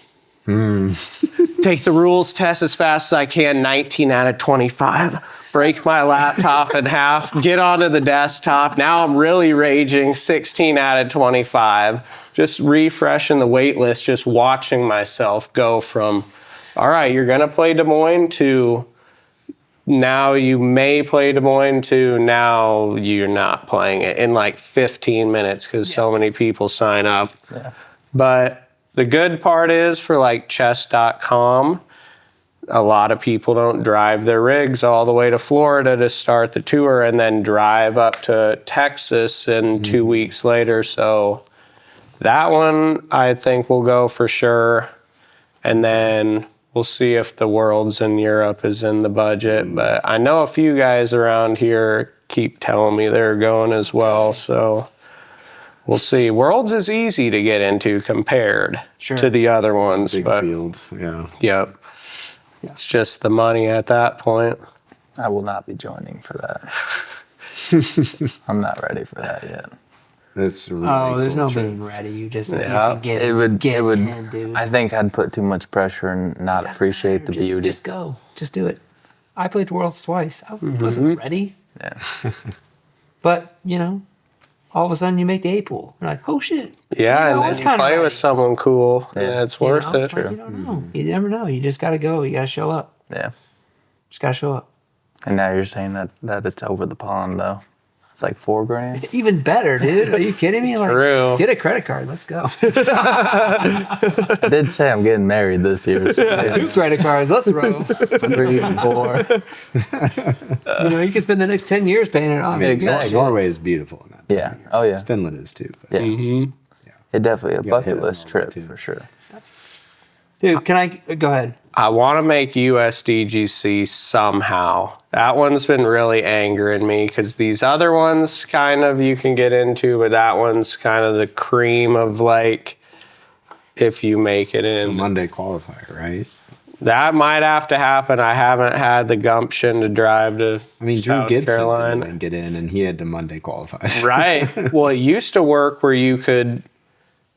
take the rules test as fast as I can, 19 out of 25. Break my laptop in half, get onto the desktop. Now I'm really raging, 16 out of 25. Just refreshing the wait list, just watching myself go from, all right, you're going to play Des Moines to now you may play Des Moines to now you're not playing it in like 15 minutes because so many people sign up. Yeah. But the good part is for like chess.com, a lot of people don't drive their rigs all the way to Florida to start the tour and then drive up to Texas and 2 weeks later. So that one I think will go for sure. And then we'll see if the Worlds in Europe is in the budget. But I know a few guys around here keep telling me they're going as well. So we'll see. Worlds is easy to get into compared to the other ones. Big but field. Yeah. Yep. It's just the money at that point. I will not be joining for that. I'm not ready for that yet. That's really There's cool no trip. being ready. You just you Yeah. can get It would. get It would. in, dude. I think I'd put too much pressure and not appreciate the beauty. Just go. Just do it. I played Worlds twice. I wasn't ready. Yeah. But, all of a sudden you make the A pool. You're like, oh shit. Yeah, You know, and it's then you kinda play right. with someone cool. Yeah, it's worth It's it. like, you don't know. You never know. You just got to go. You got to show up. Yeah. Just got to show up. And now you're saying that it's over the pond though. It's like $4,000. Even better, dude. Are you kidding me? Like, True. get a credit card. Let's go. I did say I'm getting married this year. So Two credit cards. Let's roll. 3, 4. You can spend the next 10 years paying it off. Exactly. Norway is beautiful in that. Yeah. Oh yeah. Finland is too. But Yeah. It definitely a gotta hit bucket it list on trip too. for sure. Dude, can I go ahead? I want to make USDGC somehow. That one's been really angering me because these other ones kind of you can get into, but that one's kind of the cream of like if you make it It's a in. Monday qualifier, right? That might have to happen. I haven't had the gumption to drive to I mean, Drew South Gibson Carolina. didn't even get in, and he had to Monday qualify. Right. Well, it used to work where you could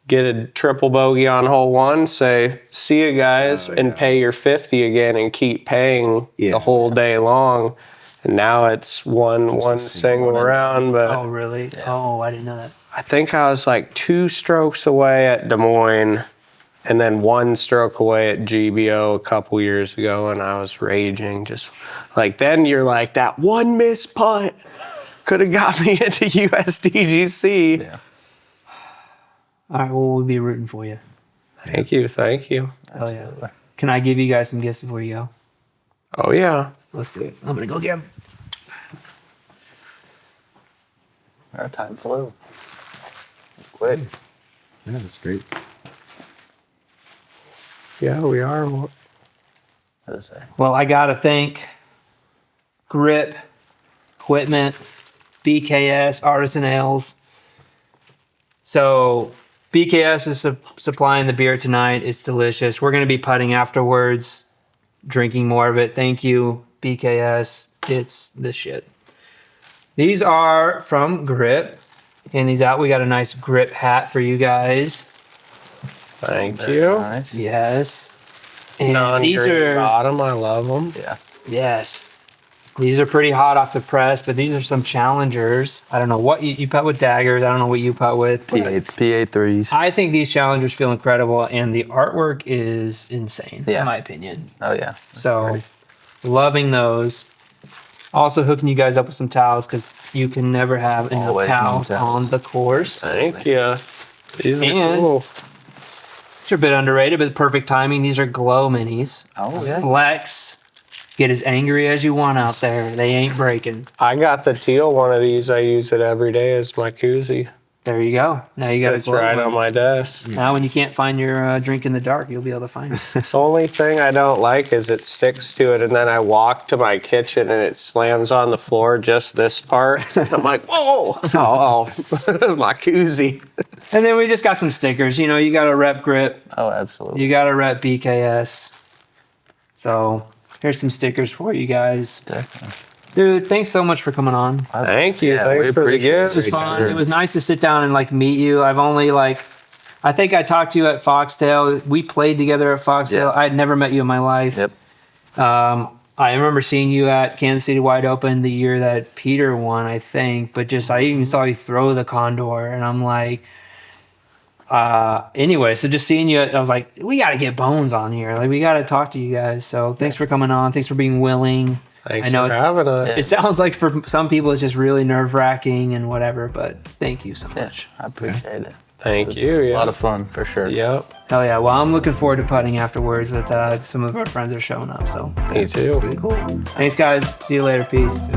get a triple bogey on hole one, say, see you guys, and pay your 50 again and keep paying the whole day long. And now it's one single round. But Oh, really? Yeah. Oh, I didn't know that. I think I was like 2 strokes away at Des Moines and then 1 stroke away at GBO a couple years ago, and I was raging. Just like then you're like, that one missed putt could have got me into USDGC. Yeah. All right, well, we'll be rooting for you. Thank you. Thank you. Oh, yeah. Can I give you guys some gifts before you go? Oh, yeah. Let's do it. I'm going to go get them. Our time flew. Quick. Yeah, that's great. Yeah, we are. What did I say? Well, I got to thank Grip, Equipment, BKS, Artisan Ales. So BKS is supplying the beer tonight. It's delicious. We're going to be putting afterwards, drinking more of it. Thank you, BKS. It's the shit. These are from Grip. And these out. We got a nice Grip hat for you guys. Thank you. Nice. Yes. And these Non-green are bottom. I love them. Yeah. yes. These are pretty hot off the press, but these are some challengers. I don't know what you put with daggers. I don't know what you put with. PA3s. I think these challengers feel incredible, and the artwork is insane, Yeah. in my opinion. Oh yeah. So, loving those. Also hooking you guys up with some towels because you can never have enough Always no towels towels. on the course. Thank you. These are And- cool. These are a bit underrated, but perfect timing. These are glow minis. Oh yeah. Flex. Get as angry as you want out there. They ain't breaking. I got the teal one of these. I use it every day as my koozie. There you go. Now you got a It's glow right one. on my desk. Now when you can't find your drink in the dark, you'll be able to find it. The only thing I don't like is it sticks to it, and then I walk to my kitchen and it slams on the floor, just this part. I'm like, whoa! Oh, my koozie. And then we just got some stickers. You know, you got a rep Grip. Oh absolutely. You got a rep BKS. So here's some stickers for you guys. Definitely. Dude, thanks so much for coming on. Thank you. Yeah, we Thanks for the appreciate it. gift. This was fun. It was nice to sit down and like meet you. I've only I think I talked to you at Foxtail. We played together at Foxtail. Yeah. I had never met you in my life. Yep. I remember seeing you at Kansas City Wide Open the year that Peter won, I think. But just I even saw you throw the condor, and I'm like, anyway. So just seeing you, I was like, we got to get Bones on here. Like we got to talk to you guys. So thanks for coming on. Thanks for being willing. Thanks I know for it's- having us. It sounds like for some people it's just really nerve wracking and whatever. But thank you so Yeah, much. I appreciate it. Thank It was you. A Yeah. lot of fun for sure. Yep. Hell yeah. Well, I'm looking forward to putting afterwards with some of our friends are showing up. So Me too. cool. Thanks, guys. See you later. Peace.